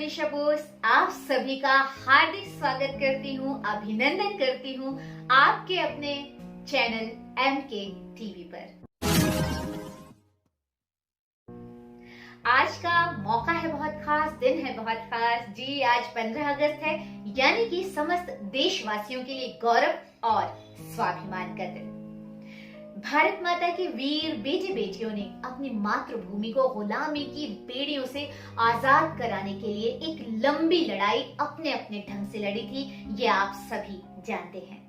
मनीषा बोस आप सभी का हार्दिक स्वागत करती हूँ, अभिनंदन करती हूँ आपके अपने चैनल MK टीवी पर। आज का मौका है बहुत खास, दिन है बहुत खास जी। आज 15 अगस्त है, यानी कि समस्त देशवासियों के लिए गौरव और स्वाभिमान का दिन। भारत माता के वीर बेटे बेटियों ने अपनी मातृभूमि को गुलामी की बेड़ियों से आजाद कराने के लिए एक लंबी लड़ाई अपने अपने ढंग से लड़ी थी, ये आप सभी जानते हैं।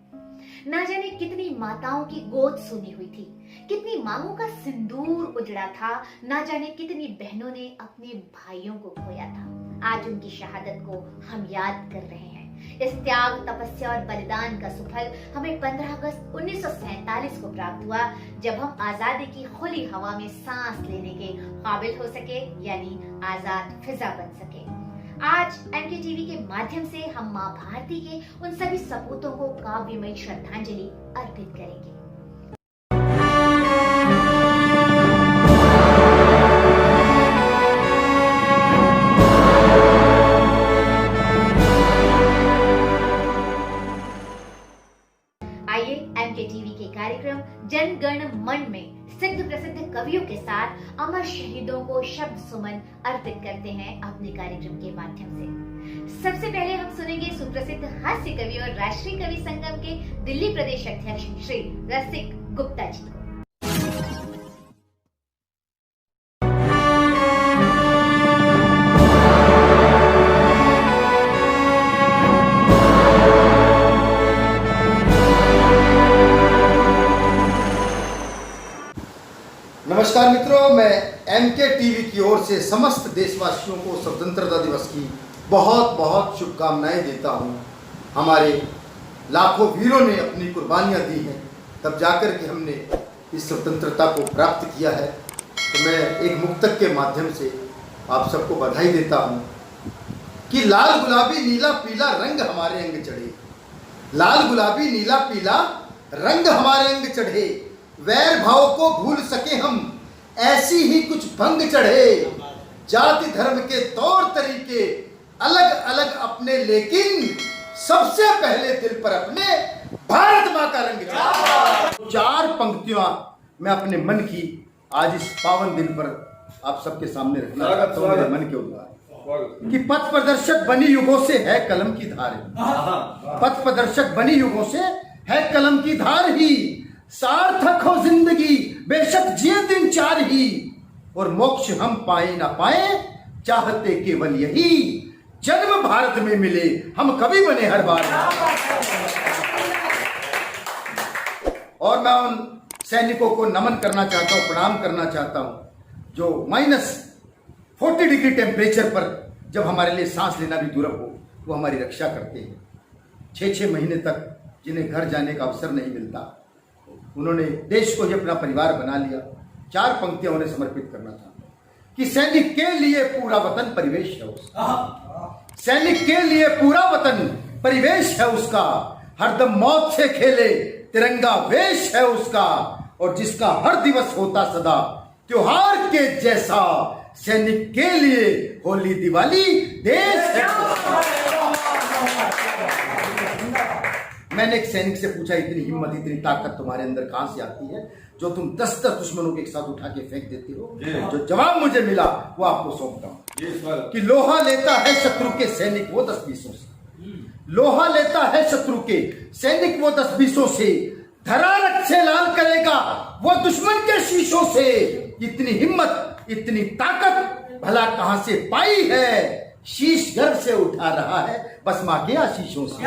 ना जाने कितनी माताओं की गोद सुनी हुई थी, कितनी मांगों का सिंदूर उजड़ा था, ना जाने कितनी बहनों ने अपने भाइयों को खोया था। आज उनकी शहादत को हम याद कर रहे हैं। इस त्याग, तपस्या और बलिदान का सुफल हमें 15 अगस्त 1947 को प्राप्त हुआ, जब हम आजादी की खुली हवा में सांस लेने के काबिल हो सके, यानी आजाद फिजा बन सके। आज MK टीवी के माध्यम से हम माँ भारती के उन सभी सपूतों को काव्यमयी श्रद्धांजलि अर्पित करेंगे। आइए MK टीवी के कार्यक्रम जन गण मन में सिद्ध प्रसिद्ध कवियों के साथ अमर शहीदों को शब्द सुमन अर्पित करते हैं अपने कार्यक्रम के माध्यम से। सबसे पहले हम सुनेंगे सुप्रसिद्ध हास्य कवि और राष्ट्रीय कवि संगम के दिल्ली प्रदेश अध्यक्ष श्री रसिक गुप्ता जी को। नमस्कार मित्रों, मैं MK टीवी की ओर से समस्त देशवासियों को स्वतंत्रता दिवस की बहुत बहुत शुभकामनाएं देता हूं। हमारे लाखों वीरों ने अपनी कुर्बानियां दी हैं, तब जाकर के हमने इस स्वतंत्रता को प्राप्त किया है। तो मैं एक मुक्तक के माध्यम से आप सबको बधाई देता हूं कि लाल गुलाबी नीला पीला रंग हमारे अंग चढ़े, लाल गुलाबी नीला पीला रंग हमारे अंग चढ़े, वैर भाव को भूल सके हम ऐसी ही कुछ भंग चढ़े, जाति धर्म के तौर तरीके अलग अलग अपने, लेकिन सबसे पहले दिल पर अपने भारत माँ का रंग चढ़े। चार पंक्तियां मैं अपने मन की आज इस पावन दिन पर आप सबके सामने रखना चाहता हूं। मेरे मन के उद्गार कि पथ प्रदर्शक बनी युगों से है कलम की धार, पथ प्रदर्शक बनी युगों से है कलम की धार ही, सार्थक हो जिंदगी बेशक जिए दिन चार ही, और मोक्ष हम पाए ना पाए चाहते केवल यही, जन्म भारत में मिले हम कभी बने हर बार। और मैं उन सैनिकों को नमन करना चाहता हूं, प्रणाम करना चाहता हूं जो -40 डिग्री टेम्परेचर पर जब हमारे लिए सांस लेना भी दुर्लभ हो, वो हमारी रक्षा करते हैं। 6-6 महीने तक जिन्हें घर जाने का अवसर नहीं मिलता, उन्होंने देश को ही अपना परिवार बना लिया। चार पंक्तियां उन्हें समर्पित करना था कि सैनिक के लिए पूरा वतन परिवेश है उसका, सैनिक के लिए पूरा वतन परिवेश है उसका, हरदम मौत से खेले तिरंगा वेश है उसका, और जिसका हर दिवस होता सदा त्योहार के जैसा, सैनिक के लिए होली दिवाली देश है। मैंने एक सैनिक से पूछा, इतनी हिम्मत इतनी ताकत तुम्हारे अंदर कहां से आती है जो तुम 10-10 दुश्मनों के एक साथ उठा के फेंक देते हो? जो जवाब मुझे मिला वो आपको सौंपता हूं कि लोहा लेता है शत्रु के सैनिक वो 10-20 से, लोहा लेता है शत्रु के सैनिक वो 10-20 से, धरा रक्त से लाल करेगा वो दुश्मन के शीशों से, इतनी हिम्मत इतनी ताकत भला कहां से पाई है, शीश गर्व से उठा रहा है बस मां के आशीषों से,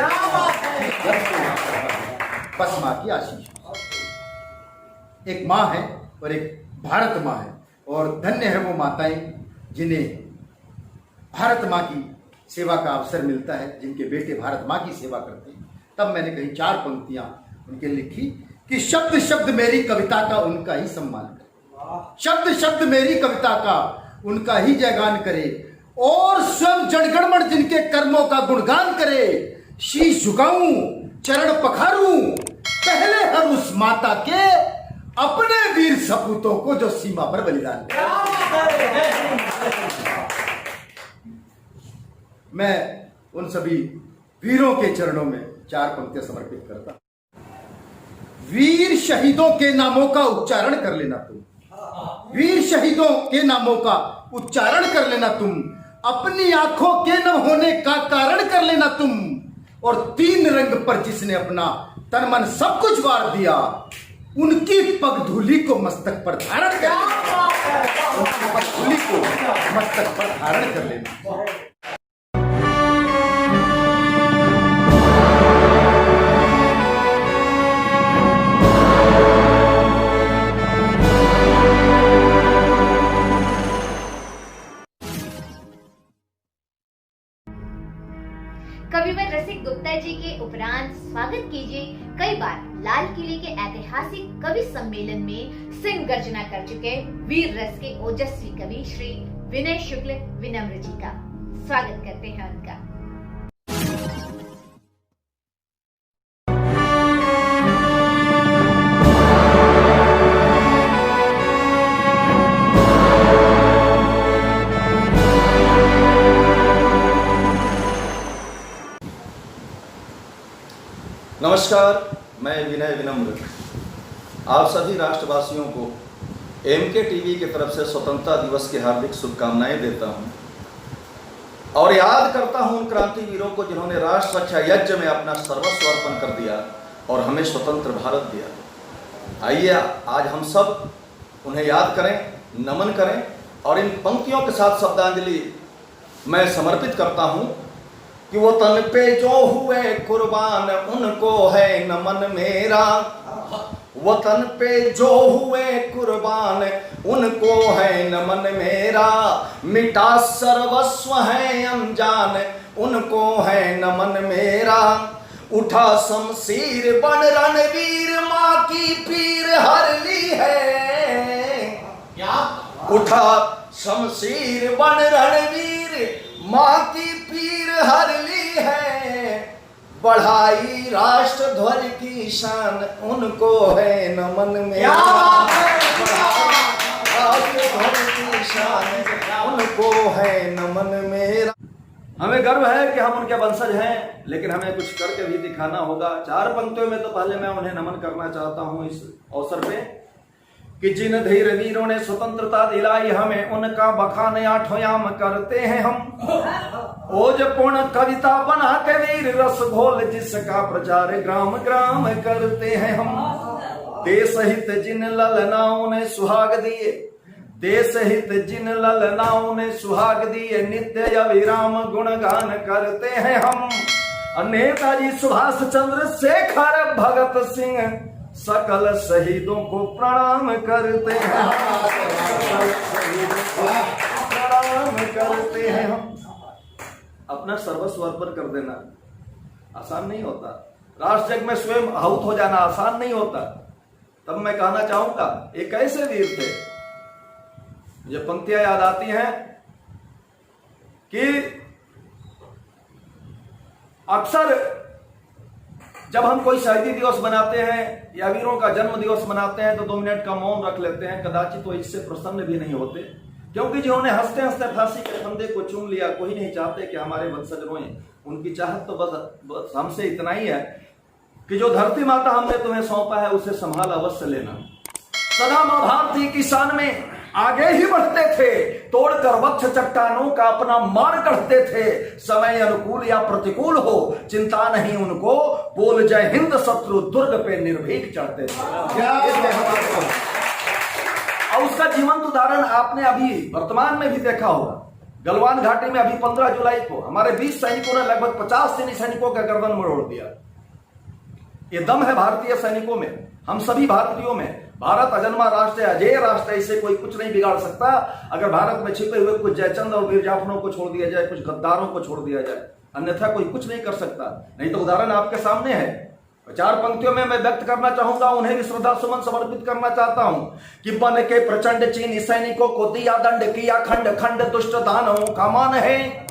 बस मां की आशीषों से। एक मां है और एक भारत मां है, और धन्य है वो माताएं जिन्हें भारत मां की सेवा का अवसर मिलता है, जिनके बेटे भारत मां की सेवा करते हैं। तब मैंने कहीं चार पंक्तियां उनके लिखी कि शब्द शब्द मेरी कविता का उनका ही सम्मान करे, शब्द शब्द मेरी कविता का उनका ही जयगान करे, और स्वयं जनगणमन जिनके कर्मों का गुणगान करे, शीश झुकाऊं चरण पखारूं पहले हर उस माता के अपने वीर सपूतों को जो सीमा पर बलिदान करे। मैं उन सभी वीरों के चरणों में 4 पंक्तियां समर्पित करता हूं। वीर शहीदों के नामों का उच्चारण कर लेना तुम, वीर शहीदों के नामों का उच्चारण कर लेना तुम, अपनी आंखों के न होने का कारण कर लेना तुम, और 3 रंग पर जिसने अपना तन मन सब कुछ वार दिया, उनकी पगधूली को मस्तक पर धारण कर लेना, उनकी पगधूली को मस्तक पर धारण कर लेना। कविवर रसिक गुप्ता जी के उपरांत स्वागत कीजिए कई बार लाल किले के ऐतिहासिक कवि सम्मेलन में सिंह गर्जना कर चुके वीर रस के ओजस्वी कवि श्री विनय शुक्ल विनम्र जी का। स्वागत करते हैं उनका। नमस्कार, मैं विनय विनम्र आप सभी राष्ट्रवासियों को एमके टीवी की तरफ से स्वतंत्रता दिवस की हार्दिक शुभकामनाएं देता हूं और याद करता हूं उन क्रांतिवीरों को जिन्होंने राष्ट्र रक्षा यज्ञ में अपना सर्वस्व अर्पण कर दिया और हमें स्वतंत्र भारत दिया। आइए आज हम सब उन्हें याद करें, नमन करें और इन पंक्तियों के साथ शब्दांजलि मैं समर्पित करता हूं कि वो तन पे जो हुए कुर्बान उनको है नमन मेरा, वतन पे जो हुए कुर्बान उनको है नमन मेरा, मिटा सर्वस्व है अनजान उनको है नमन मेरा, उठा शमशीर बन रणवीर माँ की पीर हर ली है, उठा शमशीर बन रणवीर माँ की पीर हर ली है, बढ़ाई राष्ट्र ध्वज की शान उनको है नमन मेरा, राष्ट्र ध्वज की शान उनको है नमन मेरा। हमें गर्व है कि हम उनके वंशज हैं, लेकिन हमें कुछ करके भी दिखाना होगा। 4 पंक्तियों में तो पहले मैं उन्हें नमन करना चाहता हूं इस अवसर पे कि जिन धीर वीरों ने स्वतंत्रता दिलाई हमें, उनका बखान 8 याम करते हैं हम। ओज पूर्ण कविता बना के वीर रस घोल जिसका प्रचार ग्राम ग्राम करते हैं हम। देश हित जिन ललनाओं ने सुहाग दिए, देश हित जिन ललनाओं ने सुहाग दिए, नित्य अविराम गुणगान करते हैं हम। नेताजी सुभाष चंद्र शेखर भगत सिंह सकल शहीदों को प्रणाम करते हैं, प्रणाम करते हैं हम। अपना सर्वस्व अर्पण कर देना आसान नहीं होता, राष्ट्र जग में स्वयं आहूत हो जाना आसान नहीं होता। तब मैं कहना चाहूंगा एक ऐसे वीर थे, ये पंक्तियां याद आती हैं कि अक्सर जब हम कोई शहीदी दिवस मनाते हैं या वीरों का जन्म दिवस मनाते हैं तो 2 मिनट का मौन रख लेते हैं, कदाचित तो इससे प्रसन्न भी नहीं होते, क्योंकि जिन्होंने हंसते हंसते फांसी के फंदे को चूम लिया, कोई नहीं चाहते कि हमारे वंशज रोएं। उनकी चाहत तो बस हमसे इतना ही है कि जो धरती माता हमने तुम्हें सौंपा है उसे संभाल अवश्य लेना। सदा मां भारती की शान में आगे ही बढ़ते थे, तोड़कर वक्ष चट्टानों का अपना मार्ग गढ़ते थे। समय अनुकूल या प्रतिकूल हो चिंता नहीं उनको, बोल जय हिंद शत्रु दुर्ग पे निर्भीक चढ़ते थे। और उसका जीवंत उदाहरण आपने अभी वर्तमान में भी देखा होगा। गलवान घाटी में अभी 15 जुलाई को हमारे 20 सैनिकों ने लगभग 50 चीनी सैनिकों का गर्दन मरोड़ दिया। ये दम है भारतीय सैनिकों में, हम सभी भारतीयों में। भारत अजन्मा राष्ट्र है, अजय राष्ट्र है, इसे कोई कुछ नहीं बिगाड़ सकता। अगर भारत में छिपे हुए कुछ जयचंद और वीर जाफरों को छोड़ दिया जाए, कुछ गद्दारों को छोड़ दिया जाए, अन्यथा कोई कुछ नहीं कर सकता। नहीं तो उदाहरण आपके सामने है। 4 पंक्तियों में मैं व्यक्त करना चाहूंगा, उन्हें भी श्रद्धा सुमन समर्पित करना चाहता हूं कि बन के प्रचंड चीनी सैनिकों को दिया दंड, किया खंड खंड दुष्ट दानवों का मान है।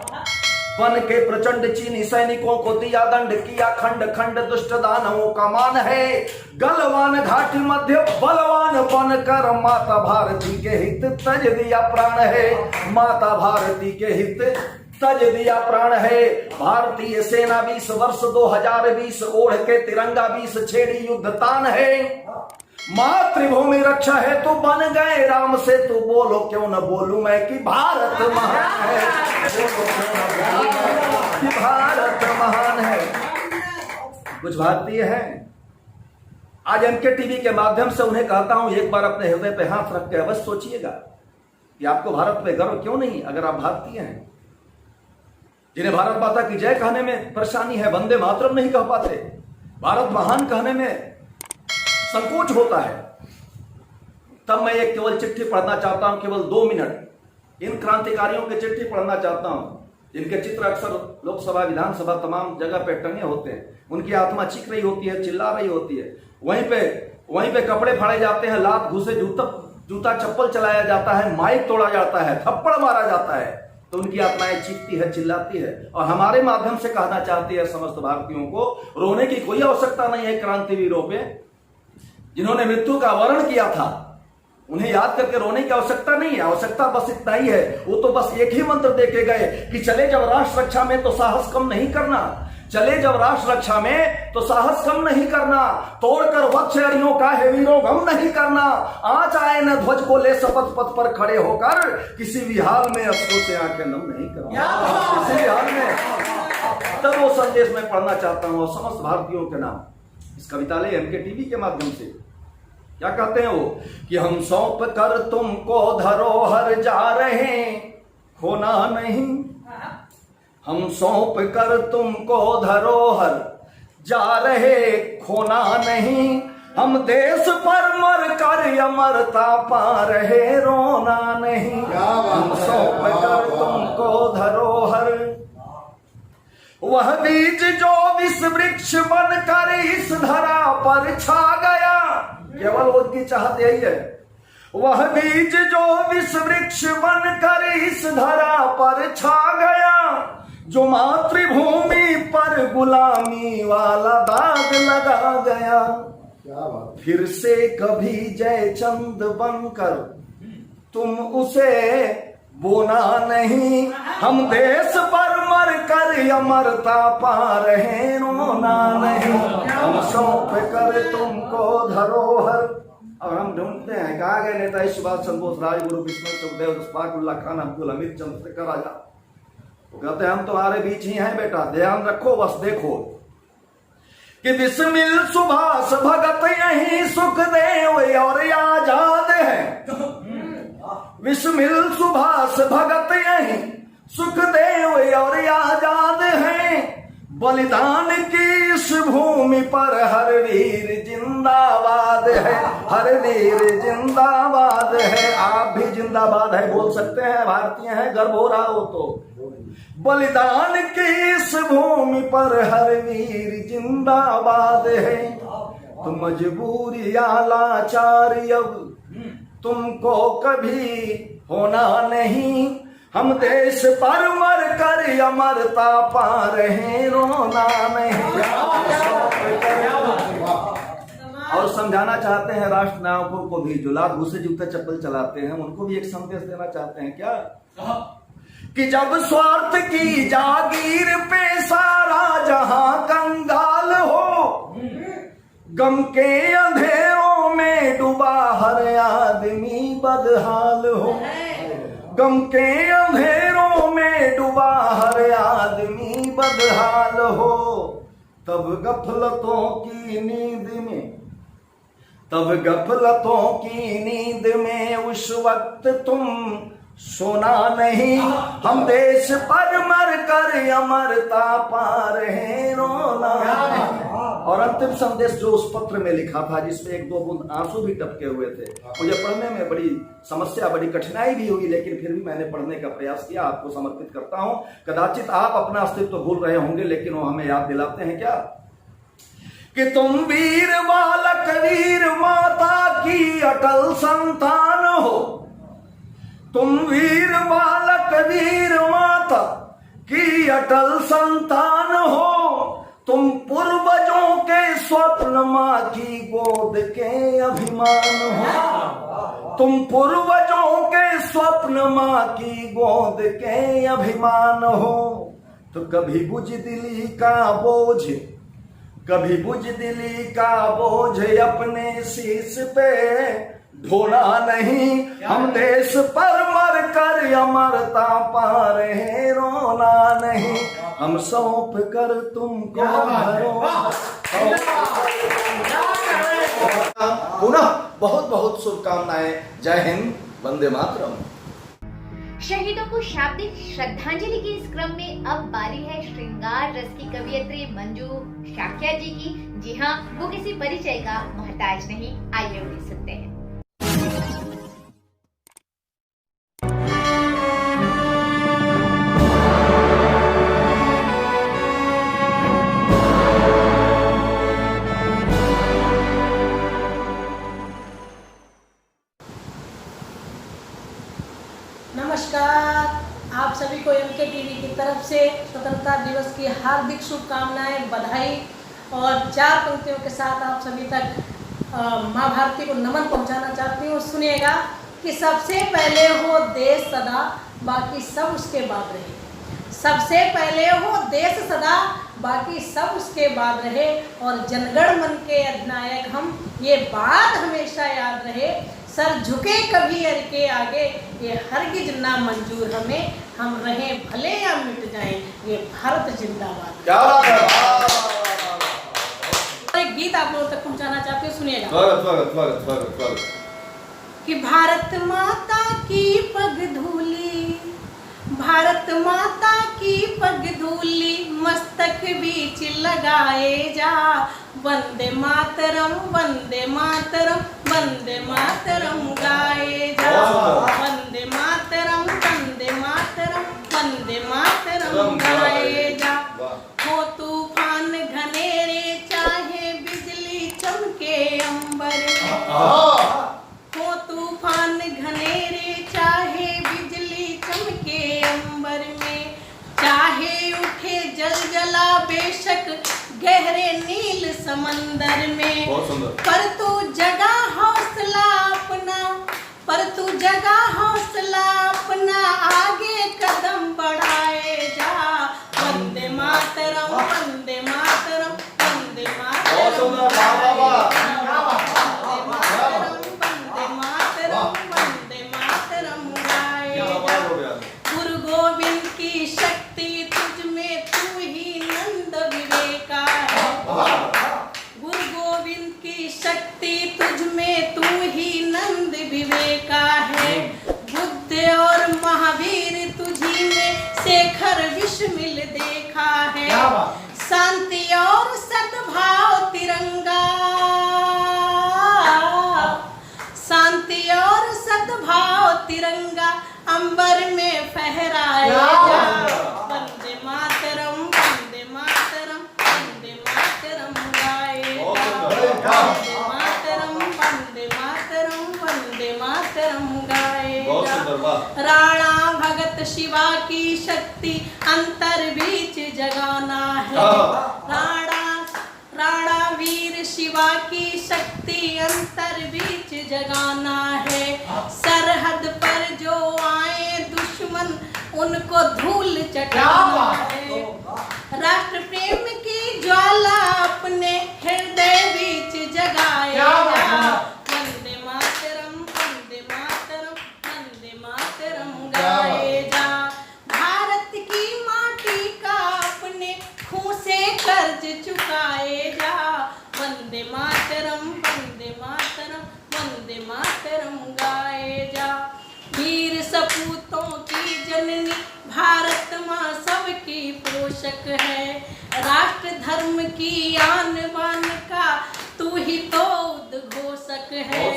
बन के प्रचंड चीनी सैनिकों को दिया दंड, किया खंड खंड दुष्ट दानवों का मान है। गलवान घाटी मध्य बलवान बनकर माता भारती के हित तज दिया प्राण है। माता भारती के हित तज दिया प्राण है भारतीय सेना 20 वर्ष 2020 ओढ़ के तिरंगा 20 छेड़ी युद्ध तान है। मातृभूमि रक्षा है तो बन गए राम से तू बोलो क्यों न बोलूं मैं कि भारत महान है, बोलो क्यों न बोलूं मैं कि भारत महान है। कुछ भारतीय हैं, आज एमके टीवी के माध्यम से उन्हें कहता हूं एक बार अपने हृदय पे हाथ रख के अवश्य सोचिएगा कि आपको भारत पे गर्व क्यों नहीं अगर आप भारतीय हैं। जिन्हें भारत माता की जय कहने में परेशानी है, वंदे मातरम नहीं कह पाते, भारत महान कहने में संकोच होता है, तब मैं एक केवल चिट्ठी पढ़ना चाहता हूं, केवल 2 मिनट इन क्रांतिकारियों की चिट्ठी पढ़ना चाहता हूं जिनके चित्र अक्सर लोकसभा विधानसभा तमाम जगह पे टंगे होते हैं। उनकी आत्मा चीख रही होती है, चिल्ला रही होती है, वहीं पे कपड़े फाड़े जाते हैं, लात घुसे जूता चप्पल चलाया जाता है, माइक तोड़ा जाता है, थप्पड़ मारा जाता है, तो उनकी आत्माएं चीखती है, चिल्लाती है। और हमारे माध्यम से कहना चाहती है समस्त भारतीयों को, रोने की कोई आवश्यकता नहीं है क्रांतिवीरों पे जिन्होंने मृत्यु का वर्ण किया था, उन्हें याद करके रोने की आवश्यकता नहीं है। आवश्यकता बस इतना ही है, वो तो बस एक ही मंत्र देके गए कि चले जब राष्ट्र रक्षा में तो साहस कम नहीं करना, चले जब राष्ट्र रक्षा में तो साहस कम नहीं करना, तोड़कर वक्ष अरियों का है वीरों गम नहीं करना, आँच आए न ध्वज को ले शपथ पथ पर खड़े होकर किसी भी हाल में अफसोस से आंखें नम नहीं करना, किसी भी हाल में। तब वो संदेश मैं पढ़ना चाहता हूं और समस्त भारतीयों के नाम इस कवितालय एमके टीवी के माध्यम से क्या कहते हैं वो कि हम सौंप कर तुमको धरोहर जा रहे खोना नहीं, हम सौंप कर तुमको धरोहर जा रहे खोना नहीं, हम देश पर मर कर अमरता पा रहे रोना नहीं, हम सौंप कर तुमको धरोहर। वह बीज जो विष वृक्ष बनकर इस धरा पर छा गया, केवल उनकी चाहत यही है, वह बीज जो विष वृक्ष बनकर इस धरा पर छा गया, जो मातृभूमि पर गुलामी वाला दाग लगा गया, फिर से कभी जयचंद बनकर तुम उसे बोना नहीं, हम देश पर मर कर अमरता पा रहे रोना नहीं, हम सौंप कर तुमको धरोहर। और हम ढूंढते हैं कहा गए नेता सुभाष चंद्र बोस, राजगुरु बिस्मिल सुखदेव, अशफाकुल्लाह खान, अब्दुल हमीद, चंद्रशेखर आजाद। वो कहते हैं हम तुम्हारे बीच ही हैं बेटा, ध्यान रखो बस देखो कि बिस्मिल सुभाष भगत यही सुखदेव और आजाद है, बिस्मिल सुभाष भगत यही सुखदेव और आजाद हैं, बलिदान की इस भूमि पर हर वीर जिंदाबाद है, हर वीर जिंदाबाद है। आप भी जिंदाबाद है बोल सकते हैं, भारतीय हैं, गर्व हो रहा हो तो। बलिदान की इस भूमि पर हर वीर जिंदाबाद है, तो मजबूरी या लाचारी अब तुमको कभी होना नहीं, हम देश पर मर कर अमरता पा रहे रोना नहीं। और समझाना चाहते हैं राष्ट्र नायकों को भी जो लात घुसे जूते चप्पल चलाते हैं, उनको भी एक संदेश देना चाहते हैं क्या कि जब स्वार्थ की जागीर पे सारा जहां कंगाल हो, गम के अंधेरों में डूबा हर आदमी बदहाल हो, गम के अंधेरों में डूबा हर आदमी बदहाल हो, तब गफलतों की नींद में, तब गफलतों की नींद में उस वक्त तुम सोना नहीं, हम देश पर मर कर अमरता पा रहे रोना। और अंतिम संदेश जो उस पत्र में लिखा था, जिसमें 1-2 बूंद आंसू भी टपके हुए थे, मुझे पढ़ने में बड़ी समस्या, बड़ी कठिनाई भी हुई, लेकिन फिर भी मैंने पढ़ने का प्रयास किया, आपको समर्पित करता हूं। कदाचित आप अपना अस्तित्व भूल रहे होंगे, लेकिन वो हमें याद दिलाते हैं क्या कि तुम वीर बालक वीर माता की अटल संतान हो, तुम वीर बालक वीर माता की अटल संतान हो, तुम पूर्वजों के स्वप्न माँ की गोद के अभिमान हो, तुम पूर्वजों के स्वप्न माँ की गोद के अभिमान हो, तो कभी बुजदिली का बोझ, कभी बुजदिली का बोझ अपने शीश पे ढोना नहीं। हम देश पर मर कर अमरता पा रहे, रोना नहीं। हम सौंप कर तुमको पुनः बहुत बहुत शुभकामनाएं। जय हिंद, वंदे मातरम। शहीदों को शाब्दिक श्रद्धांजलि के इस क्रम में अब बारी है श्रृंगार रस की कवियत्री मंजू शाक्या जी की। जी हाँ, वो किसी परिचय का मोहताज नहीं। आइए उन्हें सुनते हैं। नमस्कार, आप सभी को एमके टीवी की तरफ से स्वतंत्रता दिवस की हार्दिक शुभकामनाएं, बधाई और 4 पंक्तियों के साथ आप सभी तक माँ भारती को नमन पहुंचाना चाहती हूँ। सुनिएगा कि सबसे पहले हो देश सदा, बाकी सब उसके बाद रहे। सबसे पहले हो देश सदा, बाकी सब उसके बाद रहे। और जनगण मन के अधिनायक हम, ये बात हमेशा याद रहे। सर झुके कभी अर के आगे, ये हरगिज ना मंजूर हमें। हम रहें भले या मिट जाएं, ये भारत जिंदाबाद। क्या बात है। एक गीत आप लोगों तक पहुंचाना चाहती हूँ, सुनिएगा। स्वागत स्वागत स्वागत स्वागत स्वागत। कि भारत माता की पग धूली, भारत माता की पग धूली, मस्तक बीच लगाए जा। वंदे मातरम, वंदे मातरम, वंदे मातरम गाए जा। वंदे मातरम, वंदे मातरम, वंदे मातरम गाए जा। हो तूफान घनेरे चाहे बिजली चमके अंबर, हो तूफान घनेरे चाहे बिजली चमके अंबर में। चाहे उठे जलजला बेशक गहरे नील समंदर में। पर तू जगा हौसला अपना, पर तू जगा हौसला अपना, आगे कदम बढ़ाए जा। वंदे मातरम, वंदे मातरम, वंदे मातरम, वंदे मातरम, वंदे मातरम गाए जा। गुरु गोविंद की शक्ति तुझ में, तू ही नंद विवेका है। गुरु गोविंद की शक्ति तुझ में, तू ही नंद विवेका है। बुद्ध और महावीर तुझी में, शेखर विस्मिल देखा है। शांति और सद्भाव तिरंगा, शांति और सद्भाव तिरंगा अंबर में फहराया जा। वंदे मातरम, वंदे मातरम, वंदे मातरम गाए जा। वंदे मातरम, वंदे मातरम, वंदे मातरम गाए जा। राणा भगत शिवा की शक्ति अंतर बीच जगाना है। राणा वीर शिवा की शक्ति अंतर बीच जगाना है। सरहद पर जो आए दुश्मन, उनको धूल चटाना है। राष्ट्र प्रेम की ज्वाला अपने हृदय बीच जगाया जा। वंदे मातरम, वंदे मातरम, वंदे मातरम गाए जा। भारत की माटी का अपने खून से कर्ज चुकाए जा। वंदे मातरम, वंदे मातरम, वंदे मातरम गाए जा। वीर सपूतों की जननी भारत माँ सबकी पोषक है। राष्ट्र धर्म की आन बान का तू ही तो उद्घोषक है।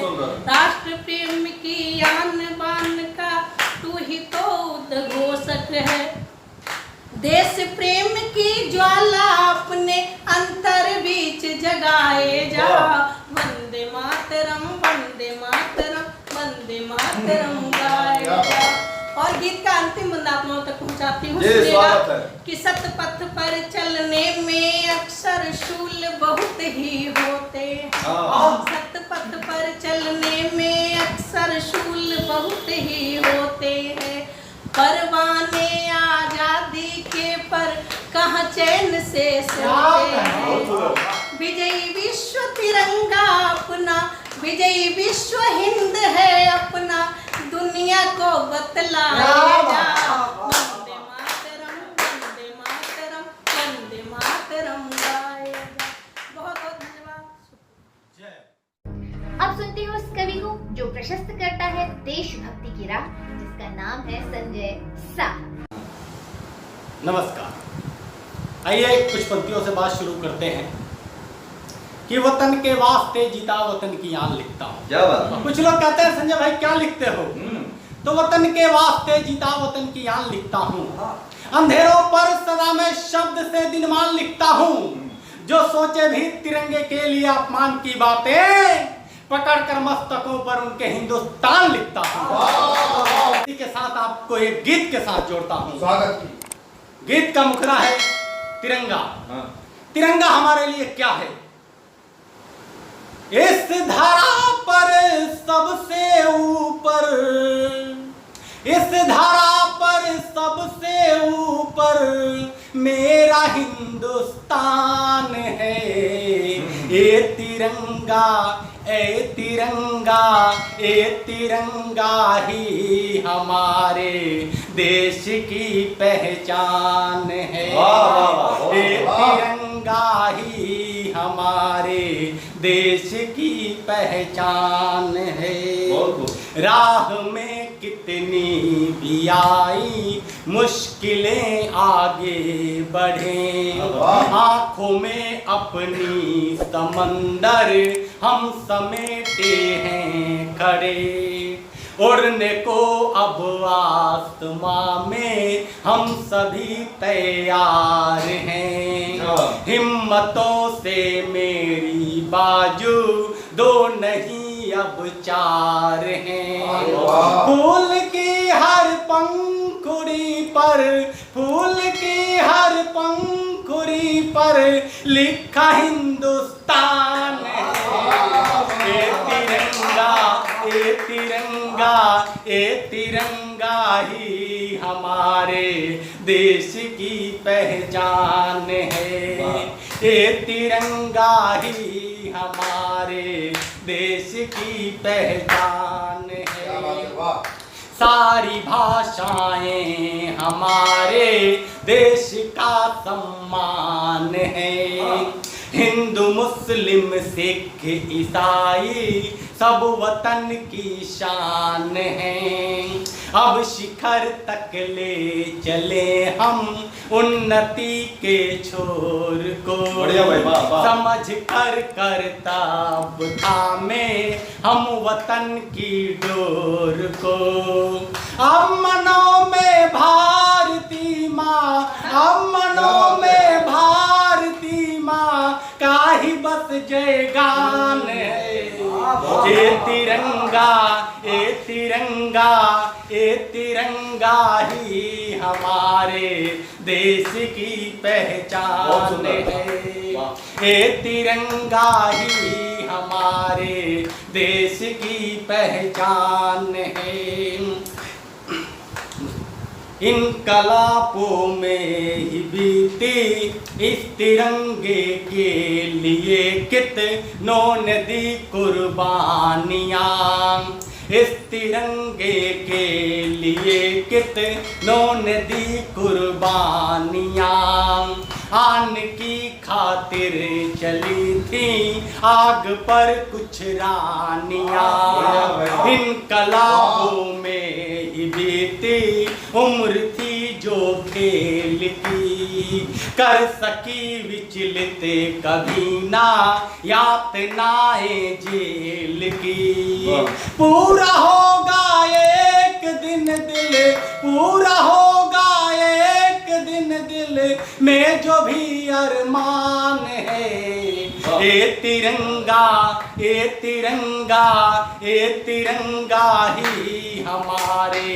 राष्ट्र प्रेम की आन बान का तू ही तो उद्घोषक है। देश प्रेम की ज्वाला अपने अंतर बीच जगाए जा। वंदे मातरम, वंदे मातरम, वंदे मातरम गाए जा। और गीत का अंतिम बंदा आप लोगों तक पहुंचाती हूँ। कि सत पथ पर चलने में अक्सर शूल बहुत ही होते हैं। सत पथ पर चलने में अक्सर शूल बहुत ही होते हैं। परवाने आजादी के पर कहाँ चैन से सोते हैं। विजयी विश्व तिरंगा अपना, विजयी विश्व हिंद है अपना, दुनिया को बतलाएगा। वंदे मातरम, वंदे मातरम, वंदे मातरम गाएगा। बहुत बहुत धन्यवाद। अब सुनते हो उस कवि को जो प्रशस्त करता है देशभक्ति की राह, जिसका नाम है संजय साह। नमस्कार। आइए कुछ पंक्तियों से बात शुरू करते हैं कि वतन के वास्ते जीता वतन की आन लिखता हूँ। क्या बात। कुछ लोग कहते हैं संजय भाई क्या लिखते हो, तो वतन के वास्ते जीता वतन की आन लिखता हूँ। अंधेरों पर सदा मैं शब्द से दिनमान लिखता हूँ, जो सोचे भी तिरंगे के लिए अपमान की बातें, पकड़ कर मस्तकों पर उनके हिंदुस्तान लिखता हूँ। इसी के साथ आपको एक गीत के साथ जोड़ता हूँ। स्वागत की। गीत का मुखड़ा है तिरंगा। तिरंगा हमारे लिए क्या है? इस धरा पर सबसे ऊपर, इस धरा पर सबसे ऊपर मेरा हिंदुस्तान है। ए तिरंगा, ए तिरंगा, ए तिरंगा ही हमारे देश की पहचान है। ए तिरंगा ही हमारे देश की पहचान है। राह में कितनी भी आई मुश्किलें आगे बढ़े, आंखों में अपनी समंदर हम समेटे हैं खड़े। उड़ने को अब आसमां में हम सभी तैयार हैं। हिम्मतों से मेरी बाजू दो नहीं अब चार हैं। फूल की हर पंखुड़ी पर, फूल की हर पंखुड़ी पर लिखा हिंदुस्तान है। ए तिरंगा, ए तिरंगा, ए तिरंगा ही हमारे देश की पहचान है। ए तिरंगा ही हमारे देश की पहचान है। सारी भाषाएं हमारे देश का सम्मान है। हिंदू मुस्लिम सिख ईसाई सब वतन की शान है। अब शिखर तक ले चले हम उन्नति के छोर को, समझ कर करतब थामे हम वतन की डोर को। अब मनों में भारती माँ, अब मनों में भारती माँ का ही बस जयगान है। ए तिरंगा, ए तिरंगा, ए तिरंगा ही हमारे देश की पहचान है। ए तिरंगा ही हमारे देश की पहचान है। इनकलाबों में ही बीती इस तिरंगे के लिए कितनों ने दी कुर्बानियाँ। इस तिरंगे के लिए कितनों ने दी कुर्बानियाँ। आन की खातिर चली थी आग पर कुछ रानियाँ। इनकलाबों में ही बीती उम्र थी जो खेल की, कर सकी विचलित कभी ना यातनाएं जेल की। पूरा होगा एक दिन दिल, पूरा होगा एक दिन दिल में जो भी अरमान है। ए तिरंगा, ए तिरंगा, ए तिरंगा ही हमारे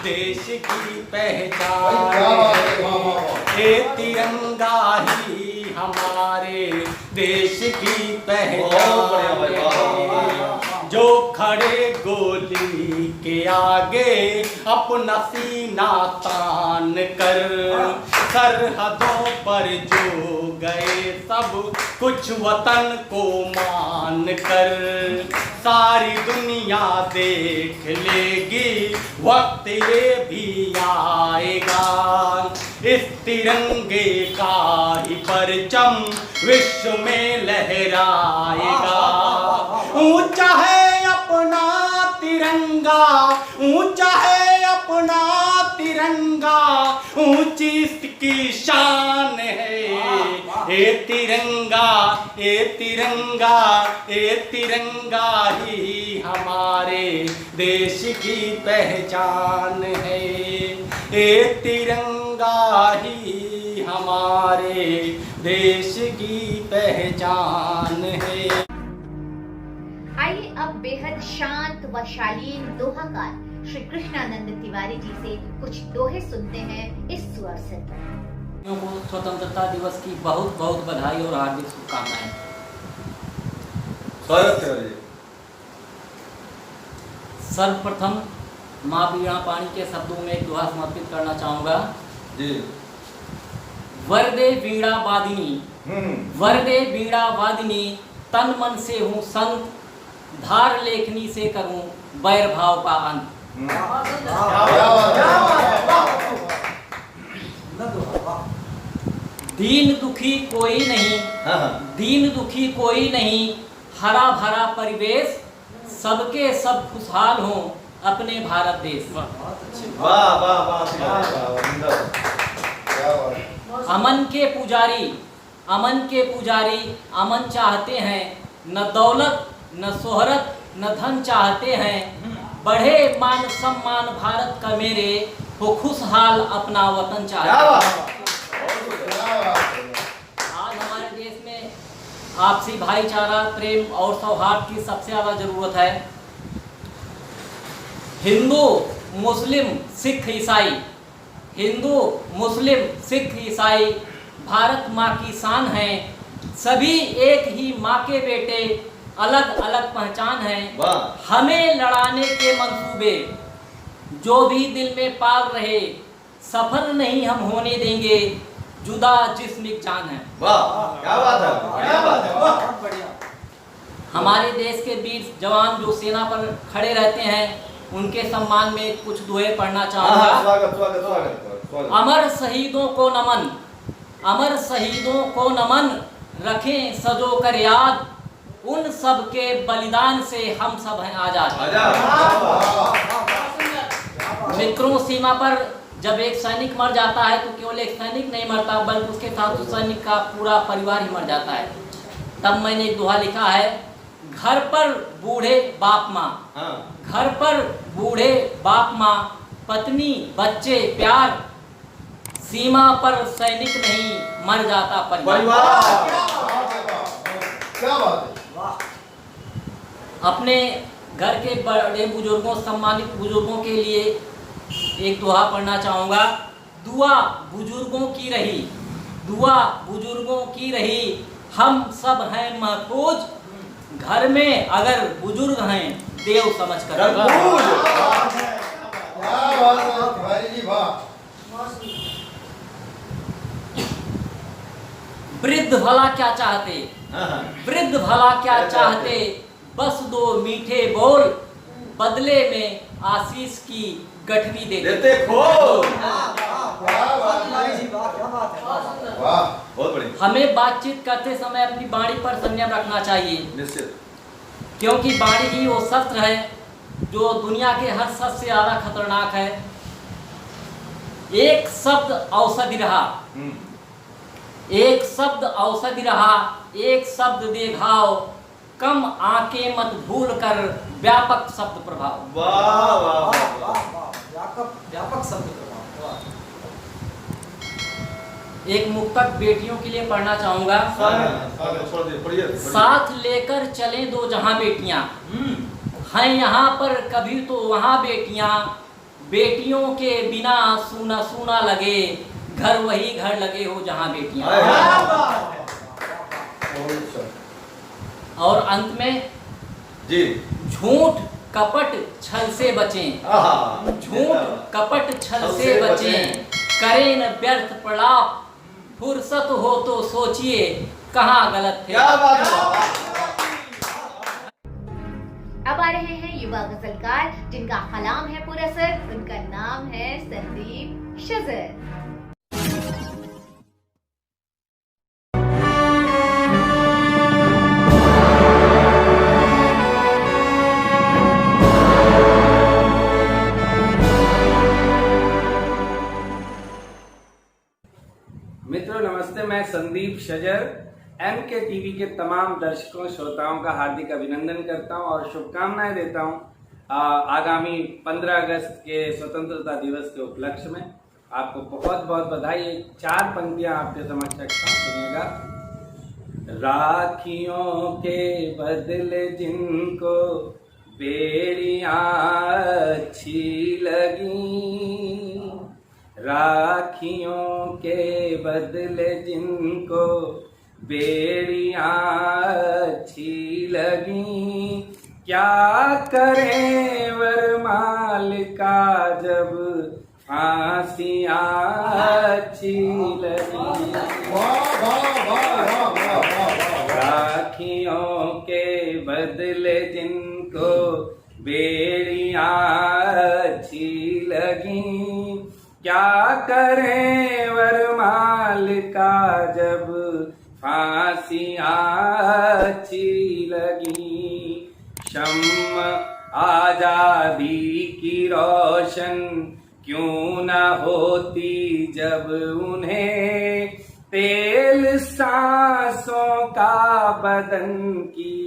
देश की पहचान है। ए तिरंगा ही हमारे देश की पहचान है। जो खड़े गोली के आगे अपना सीना तान कर, सरहदों पर जो गए सब कुछ वतन को मान कर, सारी दुनिया देख लेगी वक्त ये भी आएगा, इस तिरंगे का ही परचम विश्व में लहराएगा। ऊंचा है अपना तिरंगा, ऊंचा है अपना तिरंगा, ऊंची इसकी शान है। ए तिरंगा, ए तिरंगा, ए तिरंगा ही हमारे देश की पहचान है। ए तिरंगा ही हमारे देश की पहचान है। आइए अब बेहद शांत व शालीन दोहाकार श्री कृष्णानंद तिवारी जी से कुछ दोहे सुनते हैं इस अवसर पर। को स्वतंत्रता दिवस की बहुत बहुत बधाई और हार्दिक शुभकामनाएं। स्वागत है जी। सर्वप्रथम माँ वीणा पाणी के शब्दों में एक दोहा समर्पित करना चाहूंगा। जी। वरदे वीणा वादिनी, वरदे वीणा वादिनी, तन मन से हूँ संत, धार लेखनी से करूं बैर भाव का अंत। दीन दुखी कोई नहीं, दीन दुखी कोई नहीं, हरा भरा परिवेश, सबके सब खुशहाल हों अपने भारत देश। वाह वाह वाह। अमन के पुजारी, अमन के पुजारी अमन चाहते हैं, न दौलत न शोहरत न धन चाहते हैं, बढ़े मान सम्मान भारत का मेरे, हो खुशहाल अपना वतन चाहते हैं। आज हमारे देश में आपसी भाईचारा, प्रेम और सौहार्द की सबसे ज्यादा जरूरत है। हिंदू मुस्लिम सिख ईसाई, हिंदू मुस्लिम सिख ईसाई भारत माँ की शान है, सभी एक ही माँ के बेटे, अलग अलग पहचान है। हमें लड़ाने के मंसूबे जो भी दिल में पाल रहे, सफल नहीं हम होने देंगे, जुदा जिस्म जान है। वाह क्या बात है, क्या बात है, बहुत बढ़िया। हमारे देश के वीर जवान जो सेना पर खड़े रहते हैं, उनके सम्मान में कुछ दोहे पढ़ना चाहूंगा। स्वागत स्वागत स्वागत। अमर शहीदों को नमन, अमर शहीदों को नमन, रखें सजो कर याद, उन सब के बलिदान से हम सब हैं आजाद। मित्रों, सीमा पर जब एक सैनिक मर जाता है तो केवल एक सैनिक नहीं मरता, बल्कि उसके साथ उस सैनिक का पूरा परिवार ही मर जाता है। तब मैंने एक दोहा लिखा है, घर पर बूढ़े बाप माँ, घर पर बूढ़े बाप माँ, पत्नी बच्चे प्यार, सीमा पर सैनिक नहीं मर जाता परिवार। क्या बात है। अपने घर के बड़े बुजुर्गों, सम्मानित बुजुर्गों के लिए एक दोहा पढ़ना चाहूँगा। दुआ बुजुर्गों की रही, दुआ बुजुर्गों की रही, हम सब हैं महफूज, घर में अगर बुजुर्ग हैं देव समझ कर। वृद्ध भला क्या चाहते, वृद्ध भला क्या चाहते, बस दो मीठे बोल, बदले में आशीष की गठरी देते खो। बहुत बढ़िया। हमें बातचीत करते समय अपनी वाणी पर संयम रखना चाहिए, निश्चित, क्योंकि वाणी ही वो शस्त्र है जो दुनिया के हर शस्त्र से ज्यादा खतरनाक है। एक शब्द औषधि रहा, एक शब्द औषधि रहा, एक शब्द दे घाव, कम आके मत भूल कर व्यापक शब्द प्रभाव। वाह वाह व्यापक शब्द प्रभाव। एक मुक्तक बेटियों के लिए पढ़ना चाहूंगा। साथ लेकर चले दो जहां बेटियां हैं, यहाँ पर कभी तो वहां बेटियां, बेटियों के बिना सूना सूना लगे, घर वही घर लगे हो जहां बेटियां। और अंत में जी, झूठ कपट छल से बचें, आहा, झूठ कपट छल से बचें, करें न व्यर्थ प्रलाप, फुर्सत हो तो सोचिए कहाँ गलत थे। क्या बात है। अब आ रहे हैं युवा गजलकार जिनका कलाम है पुरअसर, उनका नाम है संदीप शजर। मित्रों नमस्ते, मैं संदीप शजर एमके टीवी के तमाम दर्शकों श्रोताओं का हार्दिक अभिनंदन करता हूं और शुभकामनाएं देता हूं आगामी 15 अगस्त के स्वतंत्रता दिवस के उपलक्ष्य में। आपको बहुत बहुत बधाई। 4 पंक्तियां आपके समक्ष रखता हूं, सुनिएगा। राखियों के बदले जिनको बेड़ियां अच्छी लगी, राखियों के बदले जिनको बेड़ियां अच्छी लगी, क्या करें वरमाल का जब फांसियां अच्छी लगी। राखियों के बदले जिनको बेड़ियां अच्छी लगी, क्या करें वरमाल का जब फांसियां अच्छी लगी। शम्म आजादी की रोशन क्यों न होती जब उन्हें तेल सांसों का बदन की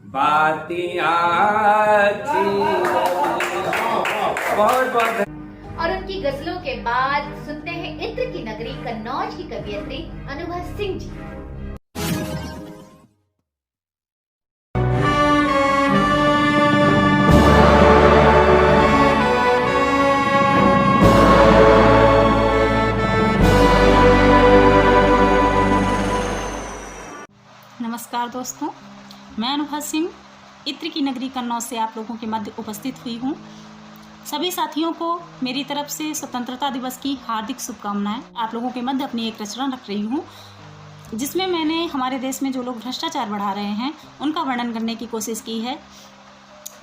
बातियां अच्छी लगी। बहुत बहुत। और उनकी गजलों के बाद सुनते हैं इत्र की नगरी कन्नौज की कवियत्री अनुभा सिंह जी। नमस्कार दोस्तों, मैं अनुभा सिंह इत्र की नगरी कन्नौज से आप लोगों के मध्य उपस्थित हुई हूँ। सभी साथियों को मेरी तरफ से स्वतंत्रता दिवस की हार्दिक शुभकामनाएं। आप लोगों के मध्य अपनी एक रचना रख रही हूँ जिसमें मैंने हमारे देश में जो लोग भ्रष्टाचार बढ़ा रहे हैं उनका वर्णन करने की कोशिश की है।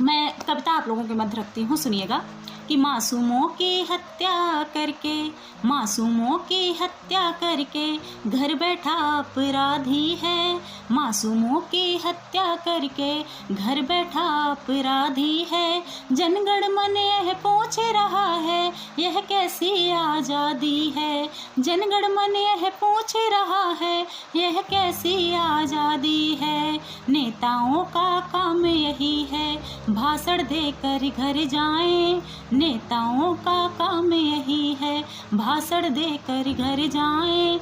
मैं कविता आप लोगों के मध्य रखती हूँ, सुनिएगा। कि मासूमों की हत्या करके, मासूमों की हत्या करके घर बैठा अपराधी है, मासूमों की हत्या करके घर बैठा अपराधी है। जनगण मन यह पूछ रहा है यह कैसी आज़ादी है, जनगण मन यह पूछ रहा है यह कैसी आज़ादी है। नेताओं का काम यही है भाषण देकर घर जाएं, नेताओं का काम यही है भाषण देकर घर जाएं।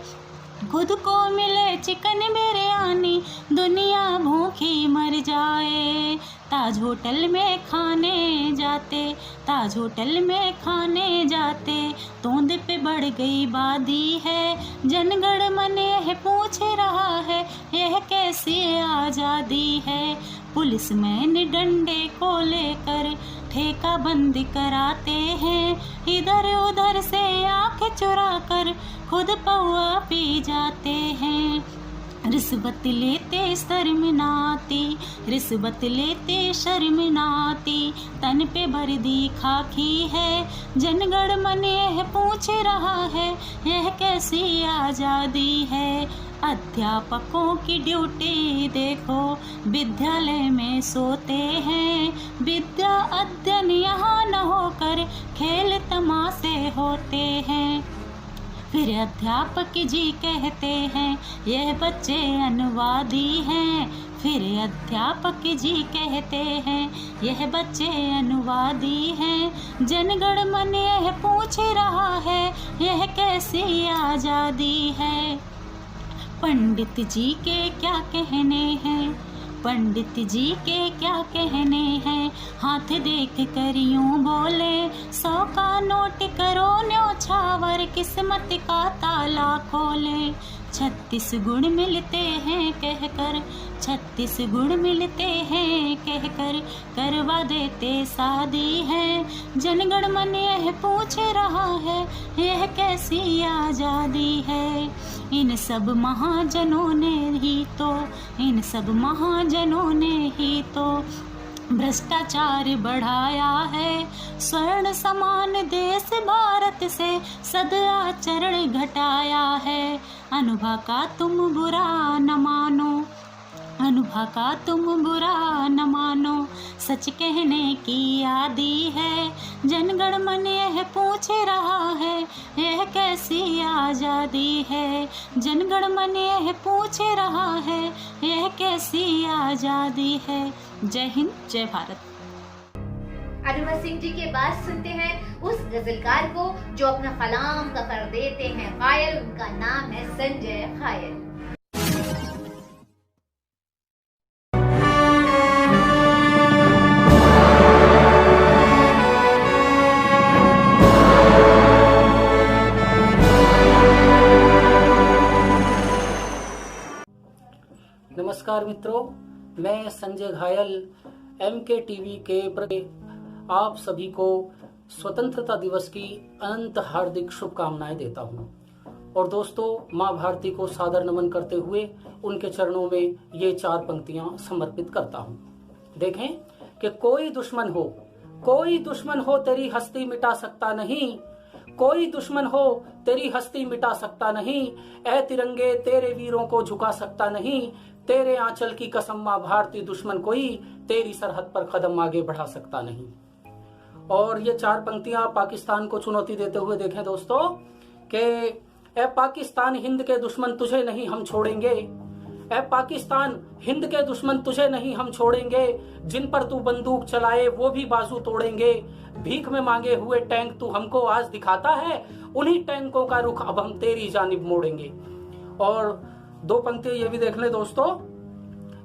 खुद को मिले चिकन बिरयानी दुनिया भूखी मर जाए। ताज होटल में खाने जाते, ताज होटल में खाने जाते तोंद पे बढ़ गई बादी है। जनगण मन यह पूछ रहा है यह कैसी आज़ादी है। पुलिसमैन डंडे को लेकर ठेका बंदी कराते हैं, इधर उधर से आंखें चुरा कर खुद पौआ पी जाते हैं। रिश्वत लेते शर्म न आती, रिश्वत लेते शर्म न आती, तन पे वर्दी खाकी है। जनगण मन यह पूछ रहा है यह कैसी आज़ादी है। अध्यापकों की ड्यूटी देखो विद्यालय में सोते हैं, विद्या अध्ययन यहाँ न होकर खेल तमाशे होते हैं। फिर अध्यापक जी कहते हैं यह बच्चे अनुवादी हैं, फिर अध्यापक जी कहते हैं यह बच्चे अनुवादी हैं। जनगण मन यह पूछ रहा है यह कैसी आज़ादी है। पंडित जी के क्या कहने हैं, पंडित जी के क्या कहने हैं, हाथ देख कर यूं बोले 100 का नोट करो न्योछावर, किस्मत का ताला खोले। 36 गुण मिलते हैं कहकर, 36 गुण मिलते हैं कहकर, करवा देते शादी है। जनगण मन यह पूछ रहा है, यह कैसी आज़ादी है। इन सब महाजनों ने ही तो, इन सब महाजनों ने ही तो भ्रष्टाचार बढ़ाया है। स्वर्ण समान देश भारत से सदाचरण घटाया है। अनुभा का तुम बुरा न मानो, अनुभा का तुम बुरा न मानो, सच कहने की आदि है। जनगण मन यह पूछ रहा है, यह कैसी आज़ादी है। जनगण मन यह पूछ रहा है, यह कैसी आज़ादी है। जय हिंद, जय भारत। अनुभा सिंह जी के बाद सुनते हैं उस गजलकार को जो अपना कलाम का कर देते हैं कायल। उनका नाम है संजय घायल। नमस्कार मित्रों, मैं संजय घायल MK टीवी के प्रति आप सभी को स्वतंत्रता दिवस की अनंत हार्दिक शुभकामनाएं देता हूं। और दोस्तों, मां भारती को सादर नमन करते हुए उनके चरणों में ये 4 पंक्तियां समर्पित करता हूं। देखें कि कोई दुश्मन हो तेरी हस्ती मिटा सकता नहीं, कोई दुश्मन हो तेरी हस्ती मिटा सकता नहीं। ऐ तिरंगे तेरे वीरों को झुका सकता नहीं, तेरे आंचल की कसम मां भारती, दुश्मन कोई तेरी सरहद पर कदम आगे बढ़ा सकता नहीं। और ये 4 पंक्तियां पाकिस्तान को चुनौती देते हुए देखें दोस्तों कि ए पाकिस्तान हिंद के दुश्मन तुझे नहीं हम छोड़ेंगे, ए पाकिस्तान हिंद के दुश्मन तुझे नहीं हम छोड़ेंगे। जिन पर तू बंदूक चलाए वो भी बाजू तोड़ेंगे। भीख में मांगे हुए टैंक तू हमको आज दिखाता है, उन्हीं टैंकों का रुख अब हम तेरी जानिब मोड़ेंगे। और 2 पंक्तियां ये भी देख ले दोस्तों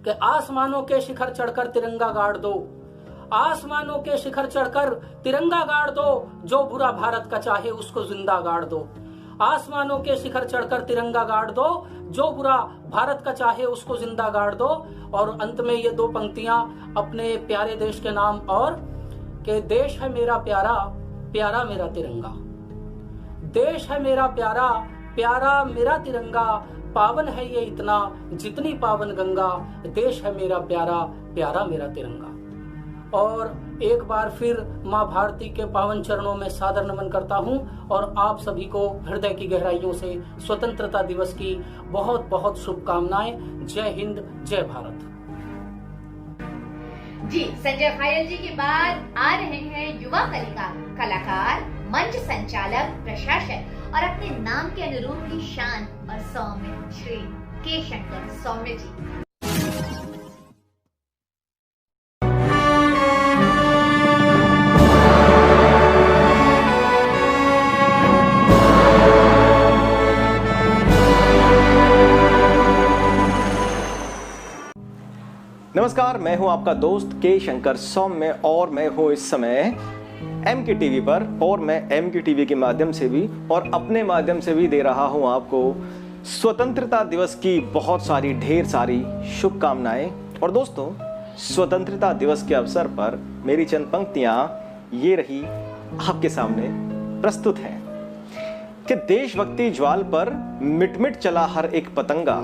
कि आसमानों के शिखर चढ़कर तिरंगा गाड़ दो, आसमानों के शिखर चढ़कर तिरंगा गाड़ दो, जो बुरा भारत का चाहे उसको जिंदा गाड़ दो। आसमानों के शिखर चढ़कर तिरंगा गाड़ दो, जो बुरा भारत का चाहे उसको जिंदा गाड़ दो। और अंत में ये 2 पंक्तियां अपने प्यारे देश के नाम और कि देश है मेरा प्यारा, प्यारा मेरा तिरंगा। देश है मेरा प्यारा, प्यारा मेरा तिरंगा, पावन है ये इतना जितनी पावन गंगा। देश है मेरा प्यारा, प्यारा मेरा तिरंगा। और एक बार फिर मां भारती के पावन चरणों में सादर नमन करता हूं और आप सभी को हृदय की गहराइयों से स्वतंत्रता दिवस की बहुत बहुत शुभकामनाएं। जय हिंद, जय भारत। जी, संजय घायल जी के बाद आ रहे हैं युवा कलाकार, मंच संचालक, प्रशासक और अपने नाम के अनुरूप ही शान और सौम्य श्री के शंकर सौम्य जी। नमस्कार, मैं हूं आपका दोस्त के शंकर सौम्य और मैं हूं इस समय MK टीवी पर। और मैं MK टीवी के माध्यम से भी और अपने माध्यम से भी दे रहा हूं आपको स्वतंत्रता दिवस की बहुत सारी ढेर सारी शुभकामनाएं। और दोस्तों, स्वतंत्रता दिवस के अवसर पर मेरी चंद पंक्तियां ये रही आपके सामने प्रस्तुत हैं कि देशभक्ति ज्वाल पर मिट मिट चला हर एक पतंगा,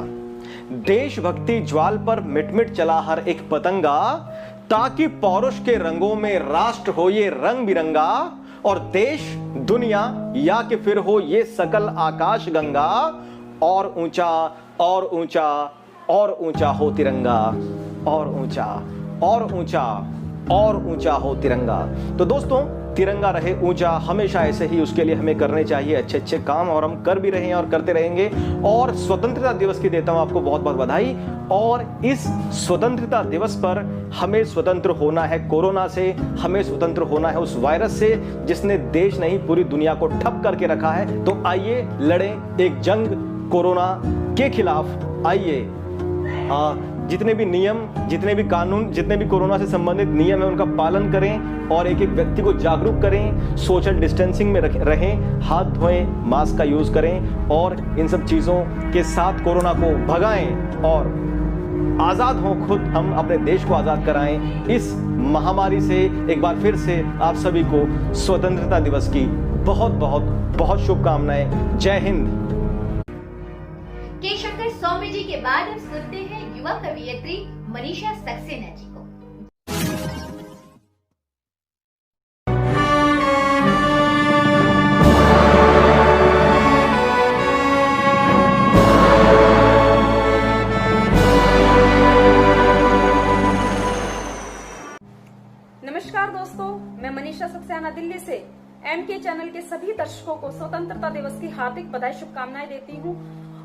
देशभक्ति ज्वाल पर मिट मिट चला हर एक पतंगा, ताकि पौरुष के रंगों में राष्ट्र हो ये रंग बिरंगा, और देश दुनिया या कि फिर हो ये सकल आकाश गंगा, और ऊंचा और ऊंचा और ऊंचा हो तिरंगा, और ऊंचा और ऊंचा और ऊंचा हो तिरंगा। तो दोस्तों, तिरंगा रहे ऊंचा हमेशा, ऐसे ही उसके लिए हमें करने चाहिए अच्छे अच्छे काम, और हम कर भी रहे हैं और करते रहेंगे। और स्वतंत्रता दिवस की देता हूं आपको बहुत बहुत बधाई। और इस स्वतंत्रता दिवस पर हमें स्वतंत्र होना है कोरोना से, हमें स्वतंत्र होना है उस वायरस से जिसने देश नहीं पूरी दुनिया को ठप करके रखा है। तो आइए लड़ें एक जंग कोरोना के खिलाफ। आइए जितने भी नियम, जितने भी कानून, जितने भी कोरोना से संबंधित नियम है उनका पालन करें और एक एक व्यक्ति को जागरूक करें, सोशल डिस्टेंसिंग में रहें, हाथ धोएं, मास्क का यूज करें और इन सब चीज़ों के साथ कोरोना को भगाएं और आज़ाद हों, खुद हम अपने देश को आज़ाद कराएं इस महामारी से। एक बार फिर से आप सभी को स्वतंत्रता दिवस की बहुत बहुत बहुत शुभकामनाएं। जय हिंद। के शंकर सौम्य जी के बाद हम सुनते हैं युवा कवियत्री मनीषा सक्सेना जी को। नमस्कार दोस्तों, मैं मनीषा सक्सेना दिल्ली से एमके चैनल के सभी दर्शकों को स्वतंत्रता दिवस की हार्दिक बधाई शुभकामनाएं देती हूं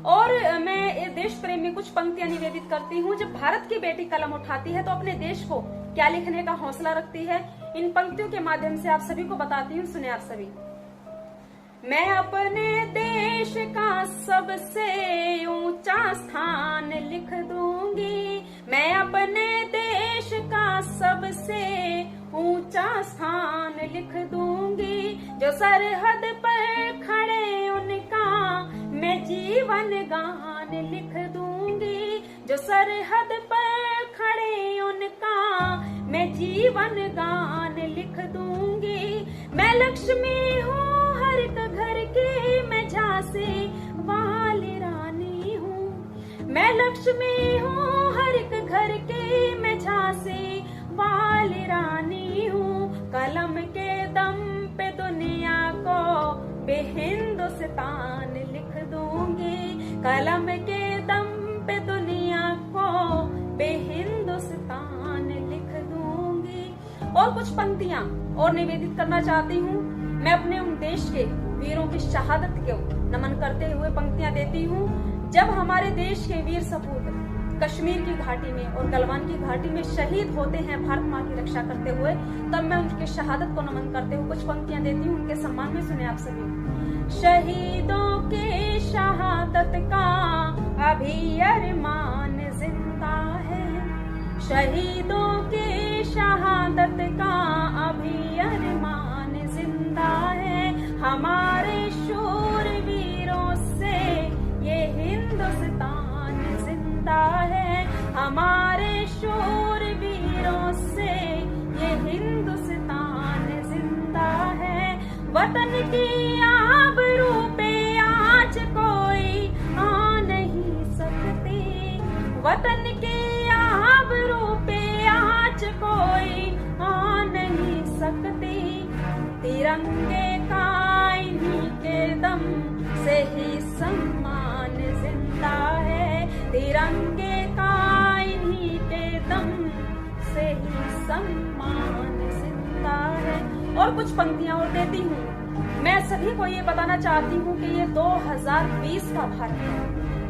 और मैं देश प्रेम में कुछ पंक्तियां निवेदित करती हूं। जब भारत की बेटी कलम उठाती है तो अपने देश को क्या लिखने का हौसला रखती है, इन पंक्तियों के माध्यम से आप सभी को बताती हूँ। सुने आप सभी। मैं अपने देश का सबसे ऊंचा स्थान लिख दूंगी, मैं अपने देश का सबसे ऊंचा स्थान लिख दूंगी, जो सरहद पर खड़े उनका मैं जीवन गान लिख दूंगी, जो सरहद पर खड़े उनका मैं जीवन गान लिख दूंगी। मैं लक्ष्मी हूँ हर एक घर की, मैं झांसी वाली रानी हूँ, मैं लक्ष्मी हूँ हर एक घर की, मैं झांसी वाली रानी हूँ। कलम के दम पे दुनिया को बेहिंदुस्तान लिख दूंगी, कलम के दम पे दुनिया को बेहिंदुस्तान लिख दूंगी। और कुछ पंक्तियां और निवेदित करना चाहती हूँ। मैं अपने उन देश के वीरों की शहादत को नमन करते हुए पंक्तियां देती हूँ। जब हमारे देश के वीर सपूत कश्मीर की घाटी में और गलवान की घाटी में शहीद होते हैं भारत माँ की रक्षा करते हुए, तब मैं उनके शहादत को नमन करते हुए कुछ पंक्तियां देती हूँ उनके सम्मान में। सुने आप सभी। शहीदों के शहादत का अभी अरमान जिंदा है, शहीदों के शहादत का अभी अरमान जिंदा है, हमारे शूर वीरों से ये हिंदुस्तान जिंदा है, हमारे शूर वीरों से ये हिंदुस्तान जिंदा है। वतन की आबरू पे आज कोई आ नहीं सकती, वतन की आबरू पे आज कोई आ नहीं सकती, तिरंगे का इन्हीं के दम से ही सम्मान जिंदा है, तिरंगे का इन्हीं के दम से ही सम्मान जिंदा है। और कुछ पंक्तियां और देती हूँ। मैं सभी को ये बताना चाहती हूँ कि ये 2020 का भारत है,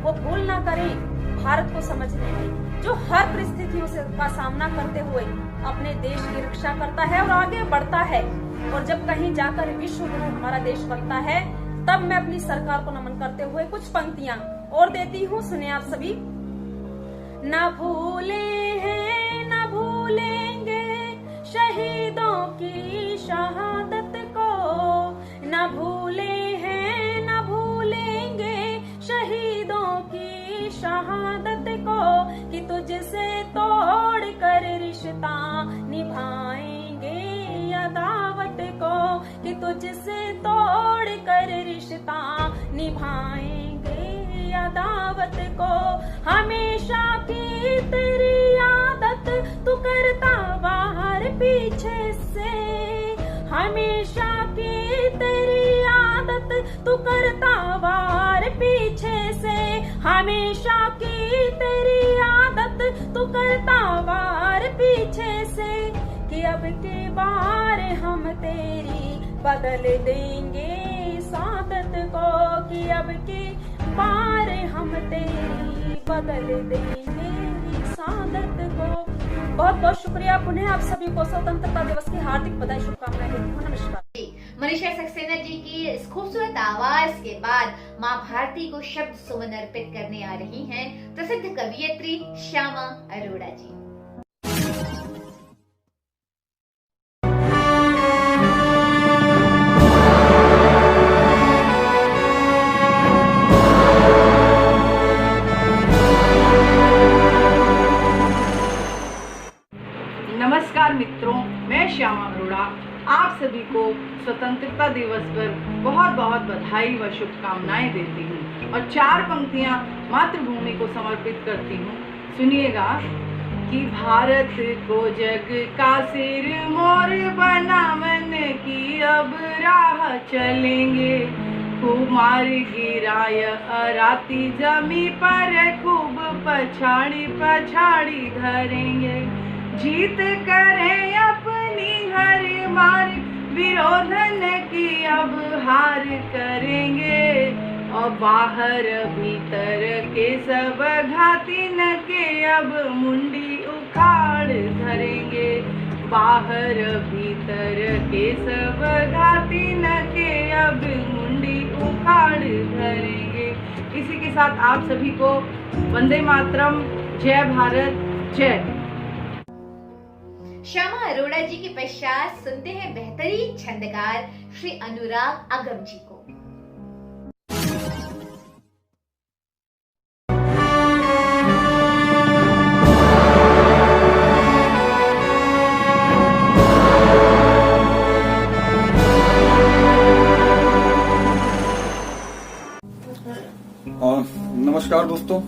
वो भूल ना करें भारत को समझने में, जो हर परिस्थितियों से का सामना करते हुए अपने देश की रक्षा करता है और आगे बढ़ता है। और जब कहीं जाकर विश्व गुरु हमारा देश बनता है, तब मैं अपनी सरकार को नमन करते हुए कुछ पंक्तियां और देती हूँ। सुने आप सभी। न भूले हैं न भूलेंगे शहीदों की शहादत को, न भूले हैं न भूलेंगे शहीदों की शहादत को, कि तुझसे तोड़ कर रिश्ता निभाएंगे अदावत को, कि तुझसे तोड़ कर रिश्ता निभाएंगे अदावत को। हमेशा की तेरी आदत तू करता बाहर पीछे से, हमेशा की तेरी आदत तू करता बाहर पीछे से, हमेशा की तेरी आदत तू करता बाहर पीछे से, कि अब के बार हम तेरी बदल देंगे सादत को, कि अब के बार हम तेरी बदल देंगे सादत को। बहुत बहुत शुक्रिया। पुनः आप सभी को स्वतंत्रता दिवस की हार्दिक बधाई शुभकामनाएं देती हूँ। नमस्कार। मनीषा सक्सेना जी की इस खूबसूरत आवाज के बाद माँ भारती को शब्द सुमन अर्पित करने आ रही हैं प्रसिद्ध कवियत्री श्यामा अरोड़ा जी। नमस्कार मित्रों, मैं श्यामा अरोड़ा आप सभी को स्वतंत्रता दिवस पर बहुत बहुत बधाई व शुभकामनाएं देती हूँ और 4 पंक्तियाँ मातृभूमि को समर्पित करती हूँ। सुनिएगा कि भारत को जग का सिर मोर बनावन की अब राह चलेंगे, खूब मार गिराय अराती जमी पर खूब पछाड़ी पछाड़ी धरेंगे, जीत करें अपनी हर मार विरोधन की अब हार करेंगे, और बाहर भीतर के सब घाती न के अब मुंडी उखाड़ धरेंगे, बाहर भीतर के सब घाती न के अब मुंडी उखाड़ धरेंगे। इसी के साथ आप सभी को वंदे मातरम, जय भारत, जय। श्यामा अरोड़ा जी के पश्चात सुनते हैं बेहतरीन छंदकार श्री अनुराग अगम जी को। नमस्कार दोस्तों,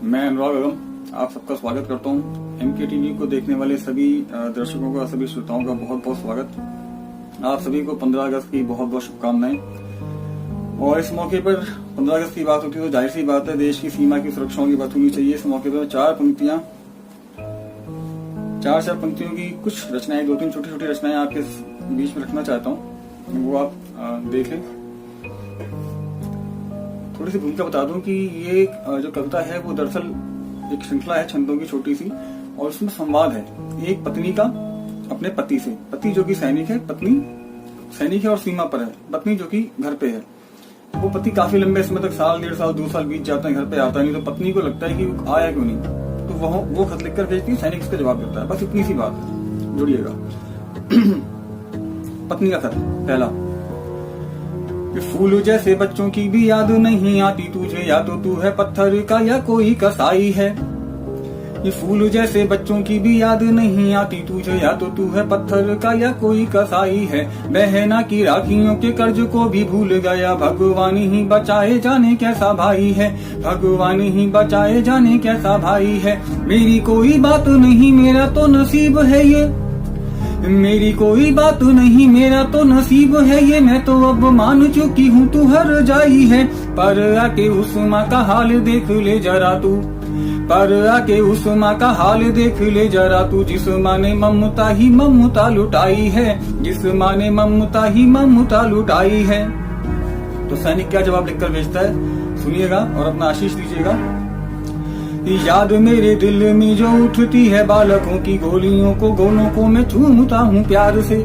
मैं अनुराग अगम आप सबका स्वागत करता हूं। एमके टीवी को देखने वाले सभी दर्शकों का, सभी श्रोताओं का बहुत बहुत स्वागत। आप सभी को 15 अगस्त की बहुत बहुत शुभकामनाएं। और इस मौके पर 15 अगस्त की बात होती है तो जाहिर सी बात है देश की सीमा की सुरक्षा की बात होनी चाहिए। इस मौके पर 4 पंक्तियों की कुछ रचनाएं, 2-3 छोटी छोटी रचनाएं आपके बीच में रखना चाहता हूँ, वो आप देखें। थोड़ी सी भूमिका बता दूं कि ये जो कविता है वो दरअसल एक श्रृंखला है छंदों की छोटी सी, और उसमें संवाद है एक पत्नी का अपने पति से। पति जो कि सैनिक है, पत्नी सैनिक है और सीमा पर है, पत्नी जो कि घर पे है। वो पति काफी लंबे समय तक, साल 1.5 साल 2 साल बीत जाते हैं, घर पे आता नहीं, तो पत्नी को लगता है कि वो आया क्यों नहीं, तो वो खत लिखकर भेजती है, सैनिक उसका जवाब देता है। बस इतनी सी बात है, जुड़िएगा। पत्नी का खत पहला। फूल जैसे बच्चों की भी याद नहीं आती तुझे, या तो तू है पत्थर का या कोई कसाई है। ये फूल जैसे बच्चों की भी याद नहीं आती तुझे, या तो तू है पत्थर का या कोई कसाई है। बहना की राखियों के कर्ज को भी भूल गया, भगवान ही बचाए जाने कैसा भाई है, भगवान ही बचाए जाने कैसा भाई है। मेरी कोई बात नहीं, मेरा तो नसीब है ये, मेरी कोई बात नहीं, मेरा तो नसीब है ये। मैं तो अब मान चुकी हूँ तू हर जाई है, पर आके उस माँ का हाल देख ले जरा तू, पर आके उस माँ का हाल देख ले जरा तू, जिस माँ ने ममता ही ममता लुटाई है, जिस माँ ने ममता ही ममता लुटाई है। तो सैनिक क्या जवाब लिखकर भेजता है, सुनिएगा और अपना आशीष दीजिएगा। याद मेरे दिल में जो उठती है बालकों की गोलियों को मैं चूमता हूँ प्यार से।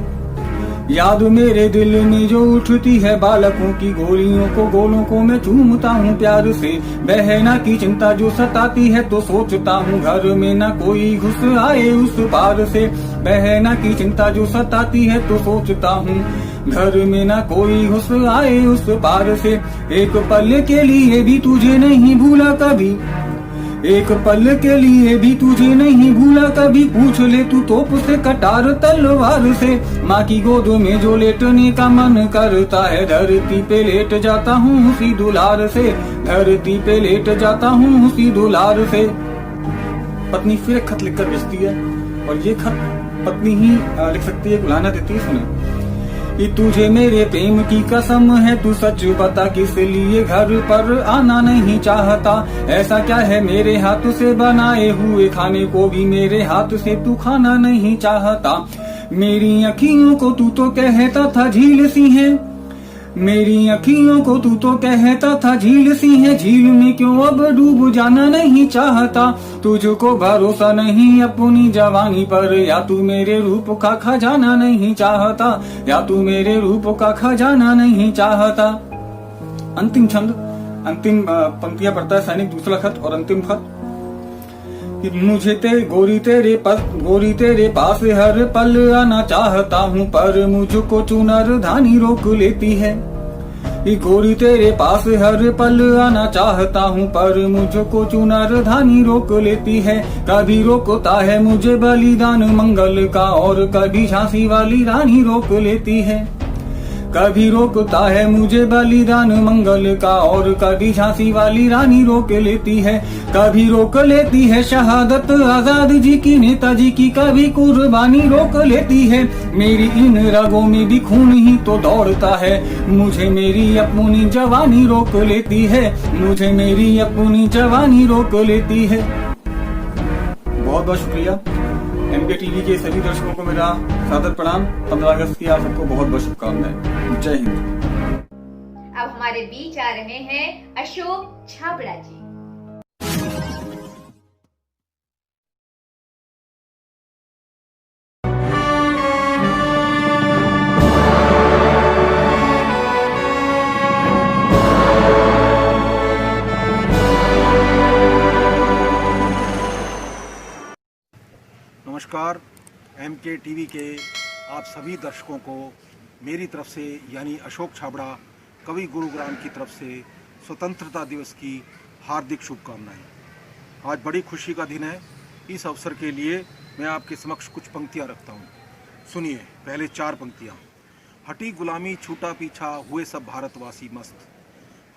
याद मेरे दिल में जो उठती है बालकों की गोलों को मैं चूमता हूँ प्यार से। बहना की चिंता जो सताती है तो सोचता हूँ घर में ना कोई घुस आए उस पार से। बहना की चिंता जो सताती है तो सोचता हूँ घर में ना कोई घुस आए उस पार से। एक पल के लिए भी तुझे नहीं भूला कभी, एक पल के लिए भी तुझे नहीं भूला कभी। पूछ ले तू तोप से कटार तलवार से। माँ की गोद में जो लेटने का मन करता है, धरती पे लेट जाता हूँ उसी दुलार से, धरती पे लेट जाता हूँ उसी दुलार से। पत्नी फिर एक खत लिखकर भेजती है और ये खत पत्नी ही लिख सकती है, बुलाना देती है। सुने, तुझे मेरे प्रेम की कसम है, तू सच बता किस लिए घर पर आना नहीं चाहता। ऐसा क्या है मेरे हाथ से बनाए हुए खाने को भी मेरे हाथ से तू खाना नहीं चाहता। मेरी अखियों को तू तो कहता था झील सी है, मेरी अखियों को तू तो कहता था झील सी है, झील में क्यों अब डूब जाना नहीं चाहता। तुझको भरोसा नहीं अपनी जवानी पर, या तू मेरे रूप का खजाना नहीं चाहता, या तू मेरे रूप का खजाना नहीं चाहता। अंतिम छंद, अंतिम पंक्तियां पढ़ता है सैनिक, दूसरा खत और अंतिम खत। मुझे गोरी तेरे पास हर पल आना चाहता हूँ, पर मुझको चुनर धानी रोक लेती है। गोरी तेरे पास हर पल आना चाहता हूँ, पर मुझको चुनर धानी रोक लेती है। कभी रोकता है मुझे बलिदान मंगल का, और कभी झांसी वाली रानी रोक लेती है। कभी रोकता है मुझे बलिदान मंगल का, और कभी झांसी वाली रानी रोक लेती है। कभी रोक लेती है शहादत आजाद जी की, नेताजी की, कभी कुर्बानी रोक लेती है। मेरी इन रगों में भी खून ही तो दौड़ता है, मुझे मेरी अपनी जवानी रोक लेती है, मुझे मेरी अपनी जवानी रोक लेती है। बहुत बहुत शुक्रिया। एमके टीवी के सभी दर्शकों को मेरा सादर प्रणाम। 15 अगस्त की आप सबको बहुत बहुत शुभकामनाएं। जय हिंद। अब हमारे बीच आ रहे हैं अशोक छाबड़ा जी। नमस्कार। एमके टीवी के आप सभी दर्शकों को मेरी तरफ से यानी अशोक छाबड़ा कवि गुरुग्राम की तरफ से स्वतंत्रता दिवस की हार्दिक शुभकामनाएं। आज बड़ी खुशी का दिन है। इस अवसर के लिए मैं आपके समक्ष कुछ पंक्तियां रखता हूं। सुनिए पहले 4 पंक्तियां। हटी गुलामी छूटा पीछा हुए सब भारतवासी मस्त।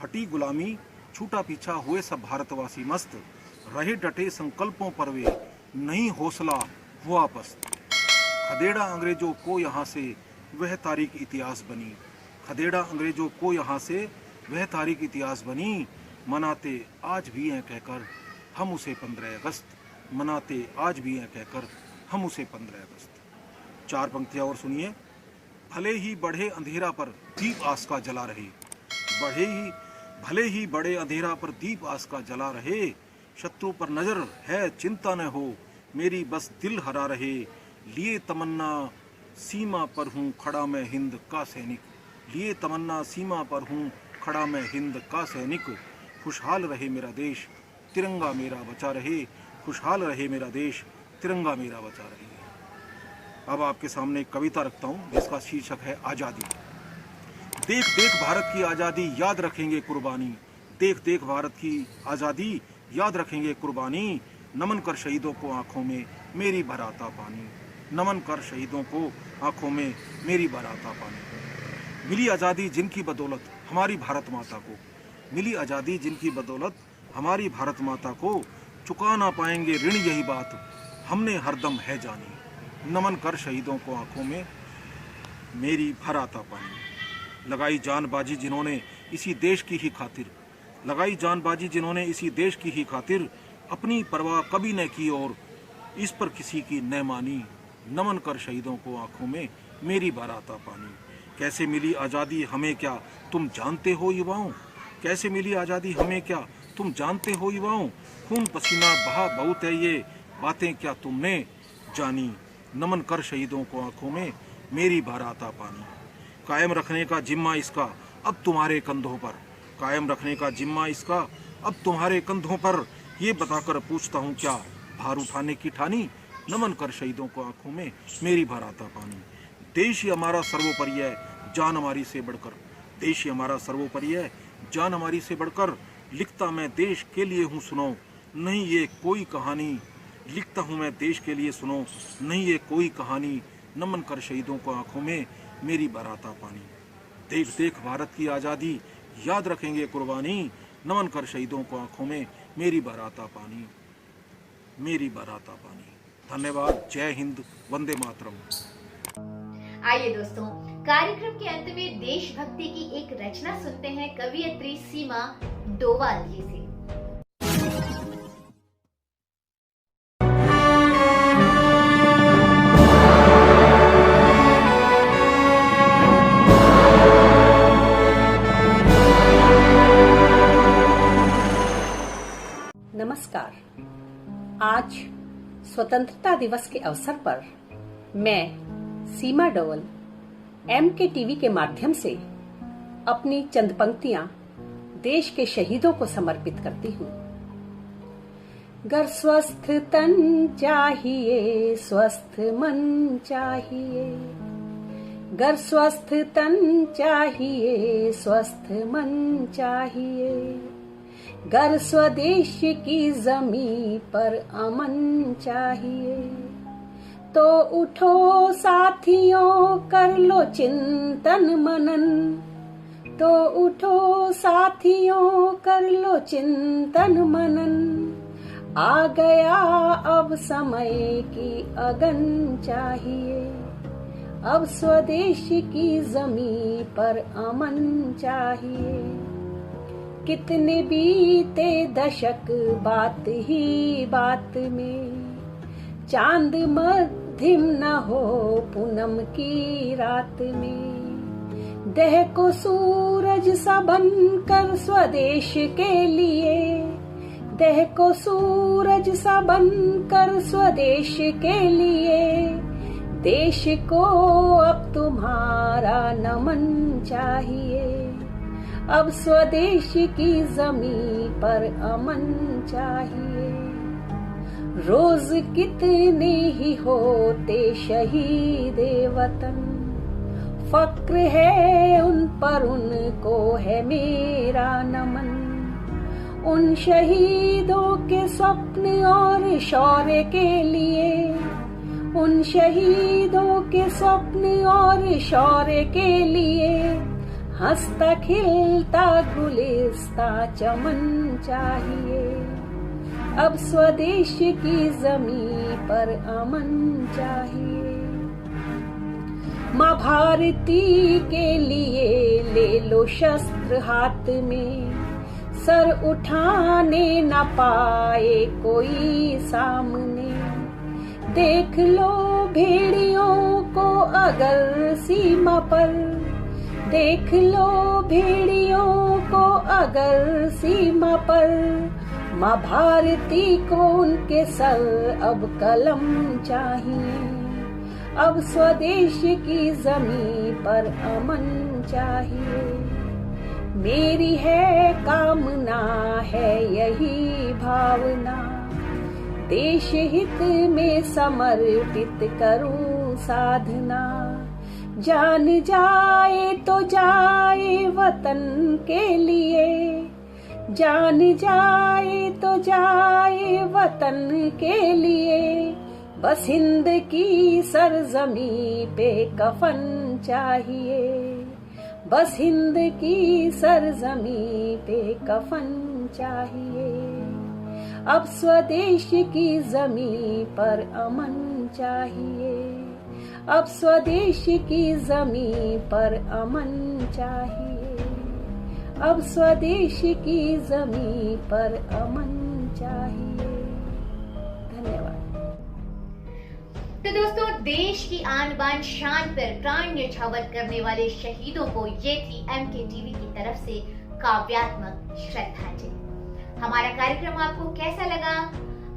हटी गुलामी छूटा पीछा हुए सब भारतवासी मस्त, रहे डटे संकल्पों पर वे नहीं हौसला हुआ पस्त। खदेड़ा अंग्रेजों को यहाँ से वह तारीख इतिहास बनी। खदेड़ा अंग्रेजों को यहाँ से वह तारीख इतिहास बनी, मनाते आज भी हैं कहकर हम उसे 15 अगस्त। मनाते आज भी हैं कहकर हम उसे 15 अगस्त। 4 पंक्तियां और सुनिए। भले ही बढ़े अंधेरा पर दीप आस का जला रहे। भले ही बड़े अंधेरा पर दीप आस का जला रहे, शत्रु पर नजर है चिंता न हो, मेरी बस दिल हरा रहे। लिए तमन्ना सीमा पर हूँ खड़ा मैं हिंद का सैनिक। लिए तमन्ना सीमा पर हूँ खड़ा मैं हिंद का सैनिक। खुशहाल रहे मेरा देश तिरंगा मेरा बचा रहे। खुशहाल रहे मेरा देश तिरंगा मेरा बचा रहे। अब आपके सामने एक कविता रखता हूँ जिसका शीर्षक है आज़ादी। देख देख भारत की आज़ादी याद रखेंगे कुर्बानी। देख देख भारत की आज़ादी याद रखेंगे कुर्बानी। नमन कर शहीदों को आंखों में मेरी भराता पानी। नमन कर शहीदों को आंखों में मेरी भराता पानी। मिली आज़ादी जिनकी बदौलत हमारी भारत माता को। मिली आज़ादी जिनकी बदौलत हमारी भारत माता को, चुका ना पाएंगे ऋण यही बात हमने हरदम है जानी। नमन कर शहीदों को आंखों में मेरी भराता पानी। लगाई जानबाजी जिन्होंने इसी देश की ही खातिर। लगाई जानबाजी जिन्होंने इसी देश की ही खातिर, अपनी परवाह कभी न की और इस पर किसी की न मानी। नमन कर शहीदों को आंखों में मेरी भराता पानी। कैसे मिली आज़ादी हमें क्या तुम जानते हो युवाओं। कैसे मिली आज़ादी हमें क्या तुम जानते हो युवाओं। खून पसीना बहा बहुत है ये बातें क्या तुमने जानी। नमन कर शहीदों को आंखों में मेरी भराता पानी। कायम रखने का जिम्मा इसका अब तुम्हारे कंधों पर। कायम रखने का जिम्मा इसका अब तुम्हारे कंधों पर, ये बताकर पूछता हूँ क्या भार उठाने की ठानी। नमन कर शहीदों को आंखों में मेरी भराता पानी। देश ही हमारा सर्वोपरि है जान हमारी से बढ़कर। देश ही हमारा सर्वोपरि है जान हमारी से बढ़कर। लिखता मैं देश के लिए हूँ सुनो नहीं ये कोई कहानी। लिखता हूँ मैं देश के लिए सुनो नहीं ये कोई कहानी। नमन कर शहीदों को आंखों में मेरी भराता पानी। देख देख भारत की आज़ादी याद रखेंगे कुर्बानी। नमन कर शहीदों को आंखों में मेरी भराता पानी। मेरी भराता पानी। धन्यवाद। जय हिंद। वंदे मातरम। आइए दोस्तों, कार्यक्रम के अंत में देशभक्ति की एक रचना सुनते हैं कवियत्री सीमा डोवाल जी से। नमस्कार। आज स्वतंत्रता दिवस के अवसर पर मैं सीमा डोल MK टीवी के माध्यम से अपनी चंद पंक्तियां देश के शहीदों को समर्पित करती हूँ। गर स्वस्थ तन चाहिए, स्वस्थ मन चाहिए, गर स्वस्थ तन चाहिए, स्वस्थ मन चाहिए, गर स्वदेश की जमीन पर अमन चाहिए, तो उठो साथियों कर लो चिंतन मनन, तो उठो साथियों कर लो चिंतन मनन, आ गया अब समय की अगन चाहिए, अब स्वदेश की जमीन पर अमन चाहिए। कितने बीते दशक बात ही बात में, चांद मध्यम न हो पूनम की रात में, देह को सूरज सा बनकर स्वदेश के लिए, देह को सूरज सा बनकर स्वदेश के लिए, देश को अब तुम्हारा नमन चाहिए, अब स्वदेश की जमीन पर अमन चाहिए। रोज कितने ही होते शहीद वतन, फक्र है उन पर, उनको है मेरा नमन, उन शहीदों के स्वप्न और शौर्य के लिए, उन शहीदों के स्वप्न और शौर्य के लिए, हंसता खिलता गुलिस्ता चमन चाहिए, अब स्वदेश की जमीन पर अमन चाहिए। माँ भारती के लिए ले लो शस्त्र हाथ में, सर उठाने न पाए कोई सामने, देख लो भेड़ियों को अगर सीमा पर, देख लो भेड़ियों को अगर सीमा पर, माँ भारती को उनके सर अब कलम चाहिए, अब स्वदेश की जमीन पर अमन चाहिए। मेरी है कामना है यही भावना, देश हित में समर्पित करूं साधना, जान जाए तो जाए वतन के लिए, जान जाए तो जाए वतन के लिए, बस हिंद की सरजमी पे कफन चाहिए, बस हिंद की सरजमी पे कफन चाहिए, अब स्वदेश की जमीन पर अमन चाहिए, अब स्वदेश की जमीन पर अमन चाहिए, अब स्वदेश की जमीन पर अमन चाहिए। धन्यवाद। तो दोस्तों, देश की आन बान शान पर प्राण न्यौछावर करने वाले शहीदों को ये थी MK टीवी की तरफ से काव्यात्मक श्रद्धांजलि। हमारा कार्यक्रम आपको कैसा लगा?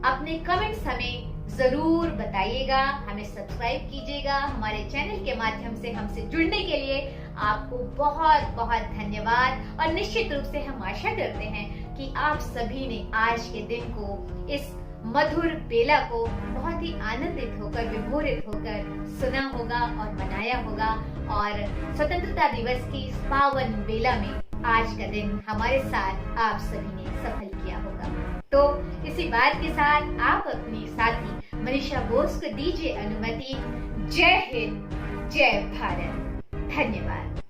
अपने कमेंट्स हमें जरूर बताइएगा, हमें सब्सक्राइब कीजिएगा। हमारे चैनल के माध्यम से हमसे जुड़ने के लिए आपको बहुत बहुत धन्यवाद। और निश्चित रूप से हम आशा करते हैं कि आप सभी ने आज के दिन को, इस मधुर बेला को बहुत ही आनंदित होकर, विभोरित होकर सुना होगा और मनाया होगा, और स्वतंत्रता दिवस की इस पावन बेला में आज का दिन हमारे साथ आप सभी ने सफल किया होगा। तो इसी बात के साथ आप अपनी साथी मनीषा बोस को दीजिए अनुमति। जय हिंद, जय भारत, धन्यवाद।